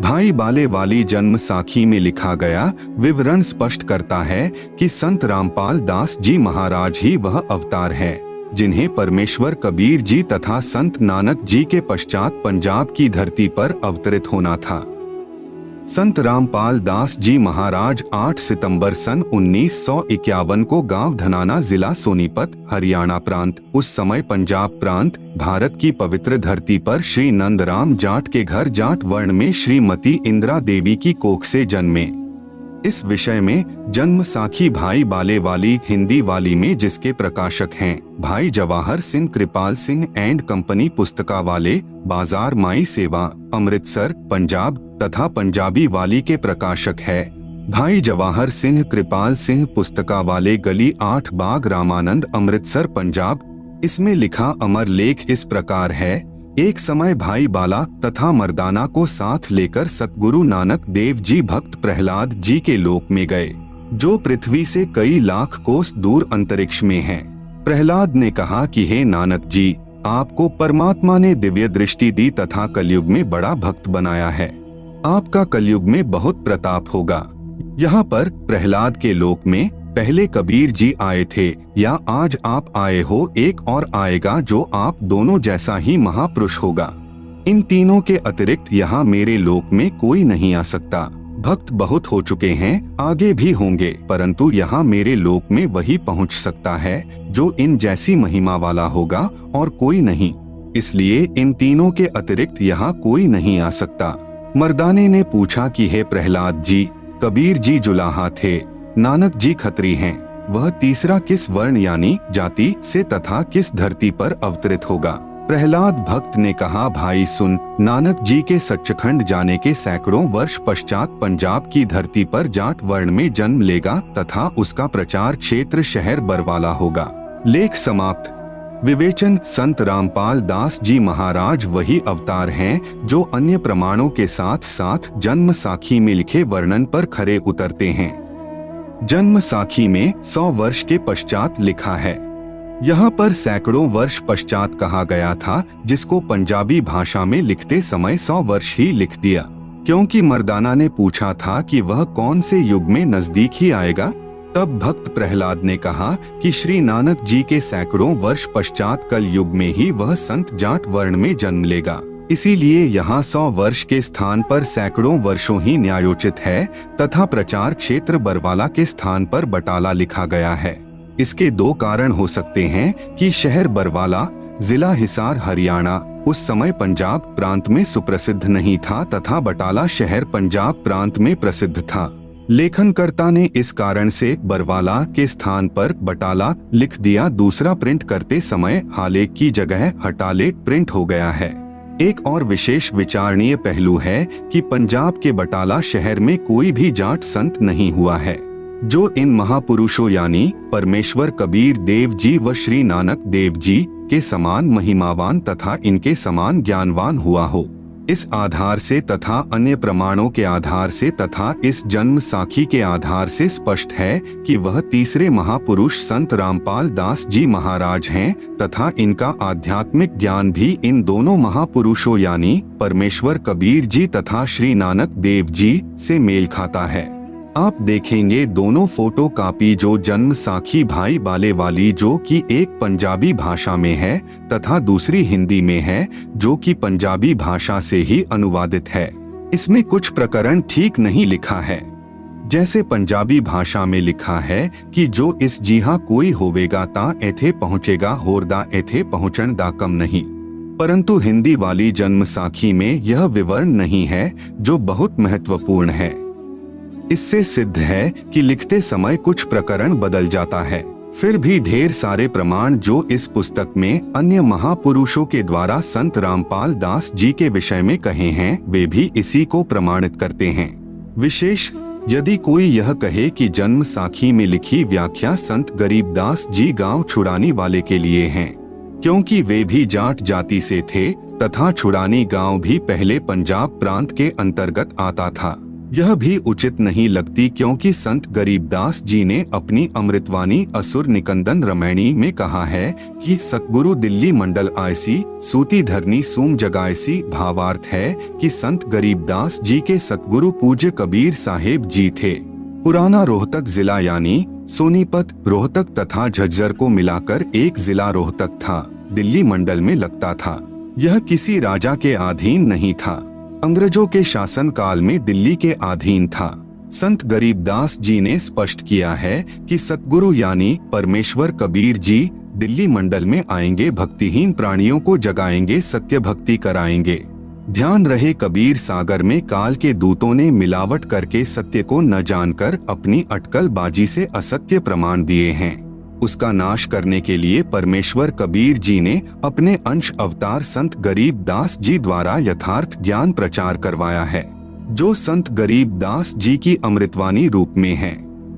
भाई बाले वाली जन्म साखी में लिखा गया विवरण स्पष्ट करता है कि संत रामपाल दास जी महाराज ही वह अवतार है जिन्हें परमेश्वर कबीर जी तथा संत नानक जी के पश्चात पंजाब की धरती पर अवतरित होना था। संत रामपाल दास जी महाराज 8 सितंबर सन 1951 को गांव धनाना, जिला सोनीपत, हरियाणा प्रांत, उस समय पंजाब प्रांत, भारत की पवित्र धरती पर श्री नंदराम जाट के घर जाट वर्ण में श्रीमती इंदिरा देवी की कोख से जन्मे। इस विषय में जन्म साखी भाई बाले वाली हिंदी वाली में जिसके प्रकाशक हैं भाई जवाहर सिंह कृपाल सिंह एंड कंपनी, पुस्तका वाले, बाजार माई सेवा, अमृतसर, पंजाब तथा पंजाबी वाली के प्रकाशक है भाई जवाहर सिंह कृपाल सिंह, पुस्तका वाले, गली 8 बाग रामानंद, अमृतसर, पंजाब। इसमें लिखा अमर लेख इस प्रकार है। एक समय भाई बाला तथा मर्दाना को साथ लेकर सतगुरु नानक देव जी भक्त प्रहलाद जी के लोक में गए जो पृथ्वी से कई लाख कोस दूर अंतरिक्ष में है। प्रहलाद ने कहा कि हे नानक जी, आपको परमात्मा ने दिव्य दृष्टि दी तथा कलयुग में बड़ा भक्त बनाया है। आपका कलयुग में बहुत प्रताप होगा। यहाँ पर प्रहलाद के लोक में पहले कबीर जी आए थे या आज आप आए हो, एक और आएगा जो आप दोनों जैसा ही महापुरुष होगा। इन तीनों के अतिरिक्त यहाँ मेरे लोक में कोई नहीं आ सकता। भक्त बहुत हो चुके हैं, आगे भी होंगे, परंतु यहाँ मेरे लोक में वही पहुँच सकता है जो इन जैसी महिमा वाला होगा और कोई नहीं। इसलिए इन तीनों के अतिरिक्त यहाँ कोई नहीं आ सकता। मर्दाने ने पूछा कि हे प्रहलाद जी, कबीर जी जुलाहा थे, नानक जी खत्री हैं, वह तीसरा किस वर्ण यानी जाति से तथा किस धरती पर अवतरित होगा? प्रहलाद भक्त ने कहा, भाई सुन, नानक जी के सच्चखंड जाने के सैकड़ों वर्ष पश्चात पंजाब की धरती पर जाट वर्ण में जन्म लेगा तथा उसका प्रचार क्षेत्र शहर बरवाला होगा। लेख समाप्त। विवेचन, संत रामपाल दास जी महाराज वही अवतार हैं जो अन्य प्रमाणों के साथ साथ जन्म साखी में लिखे वर्णन पर खरे उतरते हैं। जन्म साखी में 100 वर्ष के पश्चात लिखा है। यहाँ पर सैकड़ों वर्ष पश्चात कहा गया था, जिसको पंजाबी भाषा में लिखते समय 100 वर्ष ही लिख दिया, क्योंकि मर्दाना ने पूछा था कि वह कौन से युग में नजदीक ही आएगा। तब भक्त प्रहलाद ने कहा कि श्री नानक जी के सैकड़ों वर्ष पश्चात कल युग में ही वह संत जाट वर्ण में जन्म लेगा। इसीलिए यहाँ 100 वर्ष के स्थान पर सैकड़ों वर्षों ही न्यायोचित है तथा प्रचार क्षेत्र बरवाला के स्थान पर बटाला लिखा गया है। इसके दो कारण हो सकते हैं कि शहर बरवाला, जिला हिसार, हरियाणा उस समय पंजाब प्रांत में सुप्रसिद्ध नहीं था तथा बटाला शहर पंजाब प्रांत में प्रसिद्ध था। लेखनकर्ता ने इस कारण से बरवाला के स्थान पर बटाला लिख दिया। दूसरा, प्रिंट करते समय हालेक की जगह हटालेक प्रिंट हो गया है। एक और विशेष विचारणीय पहलू है कि पंजाब के बटाला शहर में कोई भी जाट संत नहीं हुआ है। जो इन महापुरुषों यानी परमेश्वर कबीर देव जी व श्री नानक देव जी के समान महिमावान तथा इनके समान ज्ञानवान हुआ हो। इस आधार से तथा अन्य प्रमाणों के आधार से तथा इस जन्म साखी के आधार से स्पष्ट है कि वह तीसरे महापुरुष संत रामपाल दास जी महाराज हैं तथा इनका आध्यात्मिक ज्ञान भी इन दोनों महापुरुषों यानी परमेश्वर कबीर जी तथा श्री नानक देव जी से मेल खाता है। आप देखेंगे दोनों फोटो कॉपी जो जन्म साखी भाई बाले वाली जो कि एक पंजाबी भाषा में है तथा दूसरी हिंदी में है जो कि पंजाबी भाषा से ही अनुवादित है। इसमें कुछ प्रकरण ठीक नहीं लिखा है। जैसे पंजाबी भाषा में लिखा है कि जो इस जिहा कोई होवेगा ता एथे पहुँचेगा होरदा एथे पहुँचन दा कम नहीं, परंतु हिंदी वाली जन्म साखी में यह विवरण नहीं है जो बहुत महत्वपूर्ण है। इससे सिद्ध है कि लिखते समय कुछ प्रकरण बदल जाता है। फिर भी ढेर सारे प्रमाण जो इस पुस्तक में अन्य महापुरुषों के द्वारा संत रामपाल दास जी के विषय में कहे हैं वे भी इसी को प्रमाणित करते हैं। विशेष यदि कोई यह कहे कि जन्म साखी में लिखी व्याख्या संत गरीबदास जी गांव छुड़ानी वाले के लिए हैं, क्योंकि वे भी जाट जाति से थे तथा छुड़ानी गांव भी पहले पंजाब प्रांत के अंतर्गत आता था, यह भी उचित नहीं लगती, क्योंकि संत गरीबदास जी ने अपनी अमृतवाणी असुर निकंदन रमैणी में कहा है कि सतगुरु दिल्ली मंडल आयसी सूती धरनी सूम जगायसी। भावार्थ है कि संत गरीबदास जी के सतगुरु पूज्य कबीर साहेब जी थे। पुराना रोहतक जिला यानी सोनीपत, रोहतक तथा झज्जर को मिलाकर एक जिला रोहतक था, दिल्ली मंडल में लगता था। यह किसी राजा के अधीन नहीं था, अंग्रेजों के शासन काल में दिल्ली के अधीन था। संत गरीबदास जी ने स्पष्ट किया है कि सतगुरु यानी परमेश्वर कबीर जी दिल्ली मंडल में आएंगे, भक्तिहीन प्राणियों को जगाएंगे, सत्य भक्ति कराएंगे। ध्यान रहे कबीर सागर में काल के दूतों ने मिलावट करके सत्य को न जानकर अपनी अटकलबाजी से असत्य प्रमाण दिए हैं। उसका नाश करने के लिए परमेश्वर कबीर जी ने अपने अंश अवतार संत गरीबदास जी द्वारा यथार्थ ज्ञान प्रचार करवाया है, जो संत गरीबदास जी की अमृतवाणी रूप में है।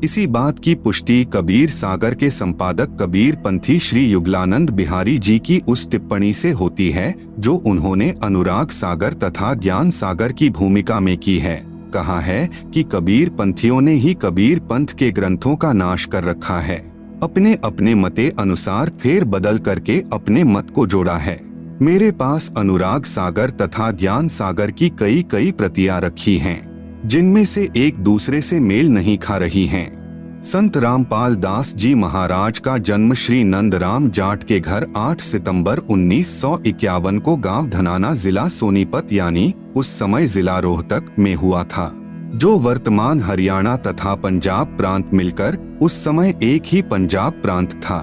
इसी बात की पुष्टि कबीर सागर के संपादक कबीर पंथी श्री युगलानंद बिहारी जी की उस टिप्पणी से होती है जो उन्होंने अनुराग सागर तथा ज्ञान सागर की भूमिका में की है। कहा है कि कबीर पंथियों ने ही कबीर पंथ के ग्रंथों का नाश कर रखा है, अपने अपने मते अनुसार फेर बदल करके अपने मत को जोड़ा है। मेरे पास अनुराग सागर तथा ज्ञान सागर की कई प्रतियां रखी हैं, जिनमें से एक दूसरे से मेल नहीं खा रही हैं। संत रामपाल दास जी महाराज का जन्म श्री नंदराम जाट के घर 8 सितंबर 1951 को गांव धनाना जिला सोनीपत यानी उस समय जिला रोहतक में हुआ था, जो वर्तमान हरियाणा तथा पंजाब प्रांत मिलकर उस समय एक ही पंजाब प्रांत था।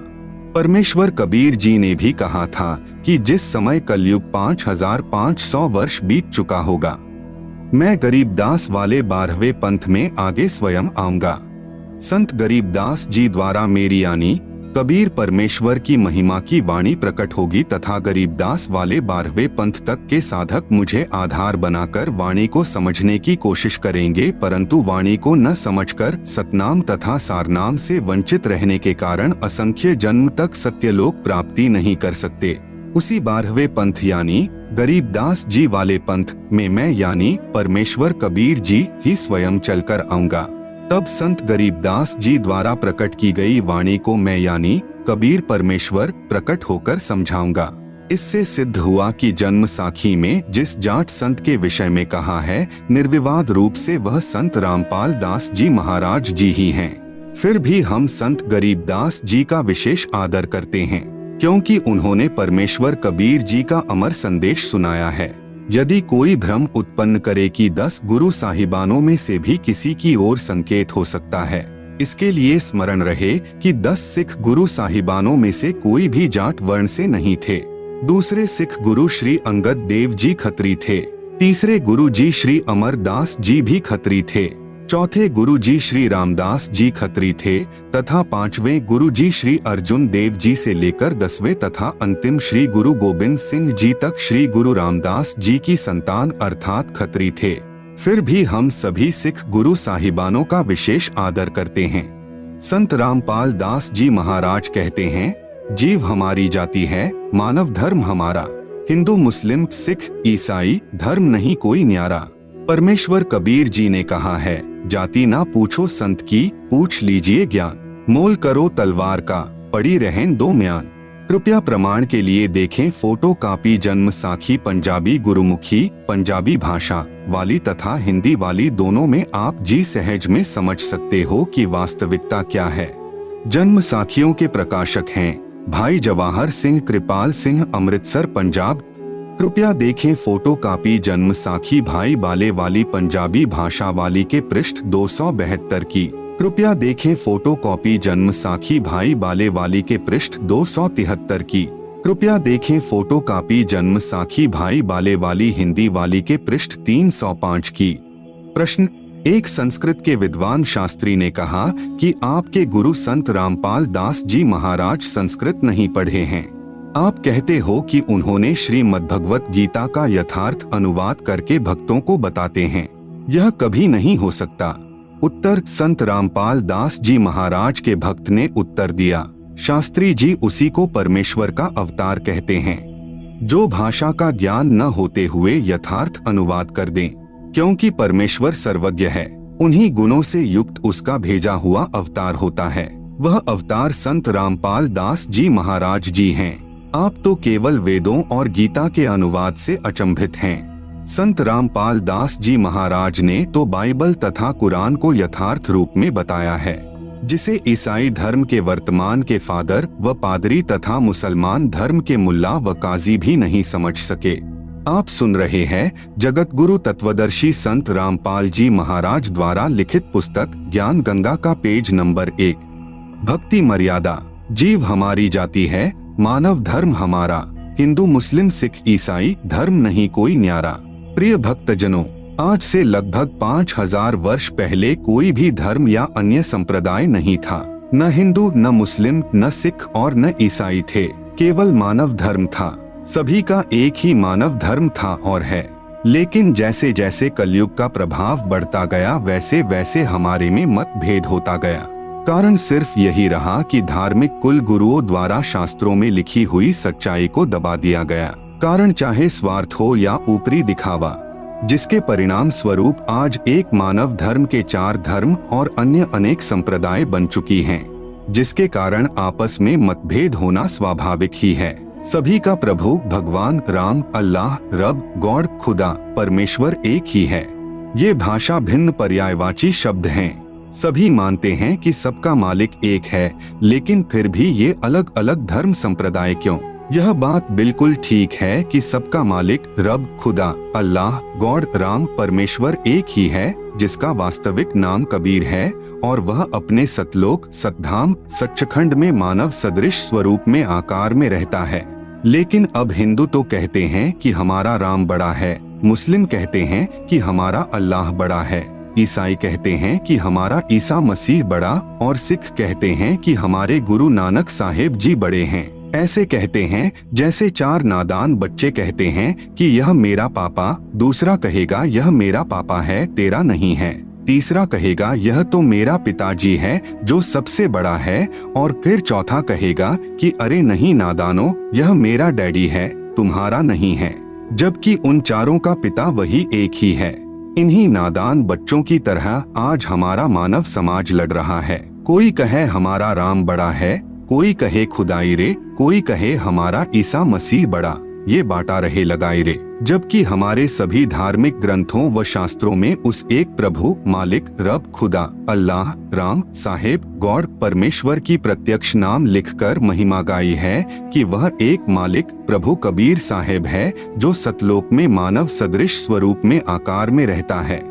परमेश्वर कबीर जी ने भी कहा था कि जिस समय कलयुग 5500 वर्ष बीत चुका होगा, मैं गरीबदास वाले 12वें पंथ में आगे स्वयं आऊंगा। संत गरीबदास जी द्वारा मेरी यानी कबीर परमेश्वर की महिमा की वाणी प्रकट होगी तथा गरीबदास वाले 12वें पंथ तक के साधक मुझे आधार बनाकर वाणी को समझने की कोशिश करेंगे, परंतु वाणी को न समझकर सतनाम तथा सारनाम से वंचित रहने के कारण असंख्य जन्म तक सत्यलोक प्राप्ति नहीं कर सकते। उसी 12वें पंथ यानी गरीबदास जी वाले पंथ में मैं यानी परमेश्वर कबीर जी ही स्वयं चलकर आऊंगा। तब संत गरीबदास जी द्वारा प्रकट की गई वाणी को मैं यानी कबीर परमेश्वर प्रकट होकर समझाऊंगा। इससे सिद्ध हुआ कि जन्म साखी में जिस जाट संत के विषय में कहा है, निर्विवाद रूप से वह संत रामपाल दास जी महाराज जी ही हैं। फिर भी हम संत गरीबदास जी का विशेष आदर करते हैं, क्योंकि उन्होंने परमेश्वर कबीर जी का अमर संदेश सुनाया है। यदि कोई भ्रम उत्पन्न करे कि 10 गुरु साहिबानों में से भी किसी की ओर संकेत हो सकता है, इसके लिए स्मरण रहे कि 10 सिख गुरु साहिबानों में से कोई भी जाट वर्ण से नहीं थे। दूसरे सिख गुरु श्री अंगद देव जी खत्री थे, तीसरे गुरु जी श्री अमरदास जी भी खत्री थे, चौथे गुरु जी श्री रामदास जी खत्री थे तथा 5वें गुरु जी श्री अर्जुन देव जी से लेकर 10वें तथा अंतिम श्री गुरु गोविंद सिंह जी तक श्री गुरु रामदास जी की संतान अर्थात खत्री थे। फिर भी हम सभी सिख गुरु साहिबानों का विशेष आदर करते हैं। संत रामपाल दास जी महाराज कहते हैं, जीव हमारी जाति है, मानव धर्म हमारा। हिंदू मुस्लिम सिख ईसाई धर्म नहीं कोई न्यारा। परमेश्वर कबीर जी ने कहा है, जाति ना पूछो संत की, पूछ लीजिए ज्ञान। मोल करो तलवार का, पड़ी रहें दो म्यान। कृपया प्रमाण के लिए देखें फोटो कॉपी जन्म साखी पंजाबी गुरुमुखी पंजाबी भाषा वाली तथा हिंदी वाली दोनों में आप जी सहज में समझ सकते हो कि वास्तविकता क्या है। जन्म साखियों के प्रकाशक हैं भाई जवाहर सिंह कृपाल सिंह, अमृतसर पंजाब। कृपया देखें फोटो कॉपी जन्म साखी भाई बाले वाली पंजाबी भाषा वाली के पृष्ठ 272 की। कृपया देखें फोटो कॉपी जन्म साखी भाई बाले वाली के पृष्ठ 273 की। कृपया देखें फोटो कॉपी जन्म साखी भाई बाले वाली हिंदी वाली के पृष्ठ 305 की। प्रश्न, एक संस्कृत के विद्वान शास्त्री ने कहा कि आपके गुरु संत रामपाल दास जी महाराज संस्कृत नहीं पढ़े हैं। आप कहते हो कि उन्होंने श्रीमद्भगवत गीता का यथार्थ अनुवाद करके भक्तों को बताते हैं। यह कभी नहीं हो सकता। उत्तर, संत रामपाल दास जी महाराज के भक्त ने उत्तर दिया, शास्त्री जी उसी को परमेश्वर का अवतार कहते हैं, जो भाषा का ज्ञान न होते हुए यथार्थ अनुवाद कर दें, क्योंकि परमेश्वर सर्वज्ञ है। उन्हीं गुणों से युक्त उसका भेजा हुआ अवतार होता है। वह अवतार संत रामपाल दास जी महाराज जी हैं। आप तो केवल वेदों और गीता के अनुवाद से अचंभित हैं। संत रामपाल दास जी महाराज ने तो बाइबल तथा कुरान को यथार्थ रूप में बताया है, जिसे ईसाई धर्म के वर्तमान के फादर व पादरी तथा मुसलमान धर्म के मुल्ला व काजी भी नहीं समझ सके। आप सुन रहे हैं जगत गुरु तत्वदर्शी संत रामपाल जी महाराज द्वारा लिखित पुस्तक ज्ञान गंगा का पेज नंबर 1। भक्ति मर्यादा। जीव हमारी जाति है, मानव धर्म हमारा। हिंदू मुस्लिम सिख ईसाई धर्म नहीं कोई न्यारा। प्रिय भक्तजनों, आज से लगभग 5000 वर्ष पहले कोई भी धर्म या अन्य संप्रदाय नहीं था। न हिंदू, न मुस्लिम, न सिख और न ईसाई थे। केवल मानव धर्म था। सभी का एक ही मानव धर्म था और है। लेकिन जैसे जैसे कलयुग का प्रभाव बढ़ता गया, वैसे वैसे हमारे में मतभेद होता गया। कारण सिर्फ यही रहा कि धार्मिक कुल गुरुओं द्वारा शास्त्रों में लिखी हुई सच्चाई को दबा दिया गया। कारण चाहे स्वार्थ हो या ऊपरी दिखावा, जिसके परिणाम स्वरूप आज एक मानव धर्म के 4 धर्म और अन्य अनेक संप्रदाय बन चुकी हैं, जिसके कारण आपस में मतभेद होना स्वाभाविक ही है। सभी का प्रभु भगवान राम, अल्लाह, रब, गॉड, खुदा, परमेश्वर एक ही है। ये भाषा भिन्न पर्यायवाची शब्द हैं। सभी मानते हैं कि सबका मालिक एक है, लेकिन फिर भी ये अलग अलग धर्म संप्रदाय क्यों? यह बात बिल्कुल ठीक है कि सबका मालिक रब, खुदा, अल्लाह, गॉड, राम, परमेश्वर एक ही है, जिसका वास्तविक नाम कबीर है और वह अपने सतलोक, सतधाम, सच्चखंड में मानव सदृश स्वरूप में आकार में रहता है। लेकिन अब हिंदू तो कहते हैं कि हमारा राम बड़ा है, मुस्लिम कहते हैं कि हमारा अल्लाह बड़ा है, ईसाई कहते हैं कि हमारा ईसा मसीह बड़ा और सिख कहते हैं कि हमारे गुरु नानक साहेब जी बड़े हैं। ऐसे कहते हैं जैसे 4 नादान बच्चे कहते हैं कि यह मेरा पापा, दूसरा कहेगा यह मेरा पापा है, तेरा नहीं है, तीसरा कहेगा यह तो मेरा पिताजी है जो सबसे बड़ा है, और फिर चौथा कहेगा कि अरे नहीं नादानो, यह मेरा डैडी है, तुम्हारा नहीं है, जबकि उन चारों का पिता वही एक ही है। इन्हीं नादान बच्चों की तरह आज हमारा मानव समाज लड़ रहा है। कोई कहे हमारा राम बड़ा है, कोई कहे खुदाई रे, कोई कहे हमारा ईसा मसीह बड़ा, ये बांटा रहे लगाई रे। जबकि हमारे सभी धार्मिक ग्रंथों व शास्त्रों में उस एक प्रभु, मालिक, रब, खुदा, अल्लाह, राम, साहेब, गॉड, परमेश्वर की प्रत्यक्ष नाम लिखकर महिमा गाई है कि वह एक मालिक प्रभु कबीर साहेब है, जो सतलोक में मानव सदृश स्वरूप में आकार में रहता है।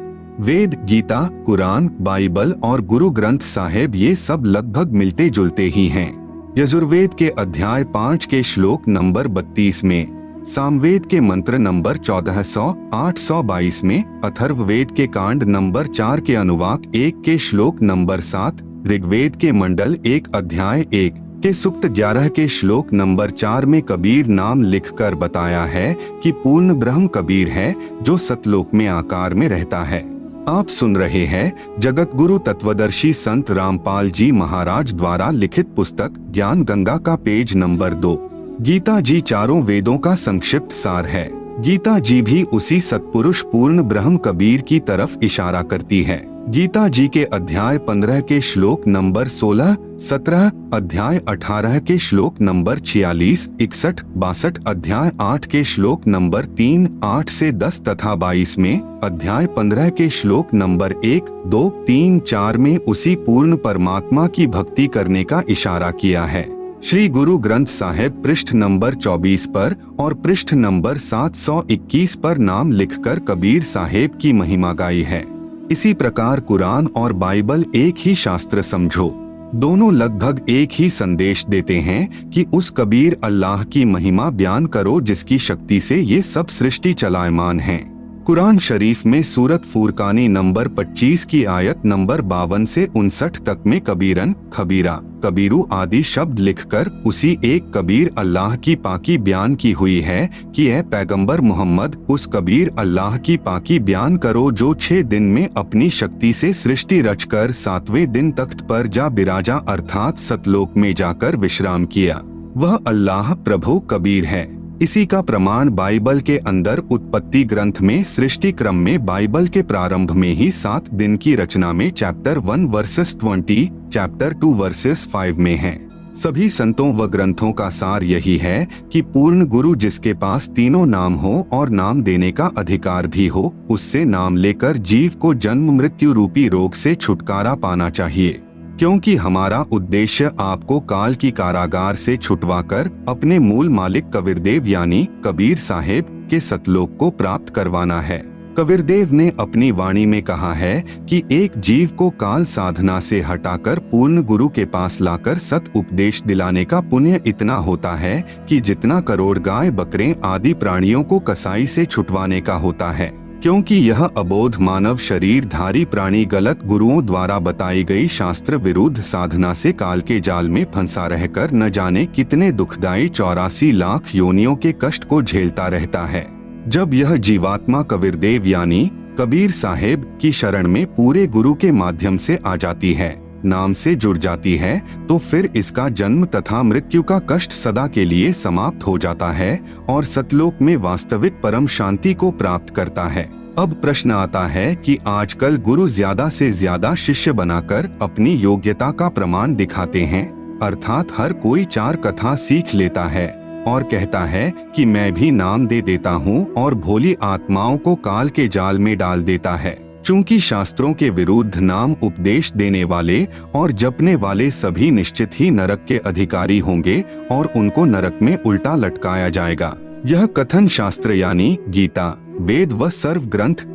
वेद, गीता, कुरान, बाइबल और गुरु ग्रंथ साहेब ये सब लगभग मिलते जुलते ही हैं। यजुर्वेद के अध्याय 5 के श्लोक नंबर 32 में, सामवेद के मंत्र नंबर 1400-822 में, अथर्ववेद के कांड नंबर 4 के अनुवाक 1 के श्लोक नंबर 7, ऋग्वेद के मंडल 1 अध्याय 1 के सूक्त 11 के श्लोक नंबर 4 में कबीर नाम लिखकर बताया है कि पूर्ण ब्रह्म कबीर है जो सतलोक में आकार में रहता है। आप सुन रहे हैं जगत गुरु तत्वदर्शी संत रामपाल जी महाराज द्वारा लिखित पुस्तक ज्ञान गंगा का पेज नंबर 2। गीता जी चारों वेदों का संक्षिप्त सार है। गीता जी भी उसी सत्पुरुष पूर्ण ब्रह्म कबीर की तरफ इशारा करती है। गीता जी के अध्याय 15 के श्लोक नंबर 16, 17, अध्याय 18 के श्लोक नंबर 46, 61, 62, अध्याय 8 के श्लोक नंबर 3, 8 से 10 तथा 22 में, अध्याय 15 के श्लोक नंबर 1, 2, 3, 4 में उसी पूर्ण परमात्मा की भक्ति करने का इशारा किया है। श्री गुरु ग्रंथ साहिब पृष्ठ नंबर 24 पर और पृष्ठ नंबर 721 पर नाम लिखकर कबीर साहेब की महिमा गाई है। इसी प्रकार कुरान और बाइबल एक ही शास्त्र समझो। दोनों लगभग एक ही संदेश देते हैं कि उस कबीर अल्लाह की महिमा बयान करो जिसकी शक्ति से ये सब सृष्टि चलायमान है। कुरान शरीफ में सूरत फुरकानी नंबर 25 की आयत नंबर 52 से 59 तक में कबीरन, खबीरा, कबीरू आदि शब्द लिखकर उसी एक कबीर अल्लाह की पाकी बयान की हुई है कि ए पैगंबर मोहम्मद उस कबीर अल्लाह की पाकी बयान करो जो 6 दिन में अपनी शक्ति से सृष्टि रचकर 7वें दिन तख्त पर जा बिराजा अर्थात सतलोक में जाकर विश्राम किया। वह अल्लाह प्रभु कबीर है। इसी का प्रमाण बाइबल के अंदर उत्पत्ति ग्रंथ में सृष्टि क्रम में बाइबल के प्रारंभ में ही 7 दिन की रचना में चैप्टर 1 वर्सेस 20, चैप्टर 2 वर्सेस 5 में है। सभी संतों व ग्रंथों का सार यही है कि पूर्ण गुरु जिसके पास तीनों नाम हो और नाम देने का अधिकार भी हो, उससे नाम लेकर जीव को जन्म मृत्यु रूपी रोग से छुटकारा पाना चाहिए। क्योंकि हमारा उद्देश्य आपको काल की कारागार से छुटवाकर अपने मूल मालिक कबीरदेव यानी कबीर साहेब के सतलोक को प्राप्त करवाना है। कबीरदेव ने अपनी वाणी में कहा है कि एक जीव को काल साधना से हटाकर पूर्ण गुरु के पास लाकर सत उपदेश दिलाने का पुण्य इतना होता है कि जितना करोड़ गाय बकरे आदि प्राणियों को कसाई से छुटवाने का होता है। क्योंकि यह अबोध मानव शरीरधारी प्राणी गलत गुरुओं द्वारा बताई गई शास्त्र विरुद्ध साधना से काल के जाल में फंसा रहकर न जाने कितने दुखदायी 84 लाख योनियों के कष्ट को झेलता रहता है। जब यह जीवात्मा कबीरदेव यानी कबीर साहेब की शरण में पूरे गुरु के माध्यम से आ जाती है, नाम से जुड़ जाती है, तो फिर इसका जन्म तथा मृत्यु का कष्ट सदा के लिए समाप्त हो जाता है और सतलोक में वास्तविक परम शांति को प्राप्त करता है। अब प्रश्न आता है कि आजकल गुरु ज्यादा से ज्यादा शिष्य बनाकर अपनी योग्यता का प्रमाण दिखाते हैं, अर्थात हर कोई 4 कथा सीख लेता है और कहता है कि मैं भी नाम दे देता हूँ और भोली आत्माओं को काल के जाल में डाल देता है। चूंकि शास्त्रों के विरुद्ध नाम उपदेश देने वाले और जपने वाले सभी निश्चित ही नरक के अधिकारी होंगे और उनको नरक में उल्टा लटकाया जाएगा। यह कथन शास्त्र यानी गीता, वेद व सर्व ग्रंथ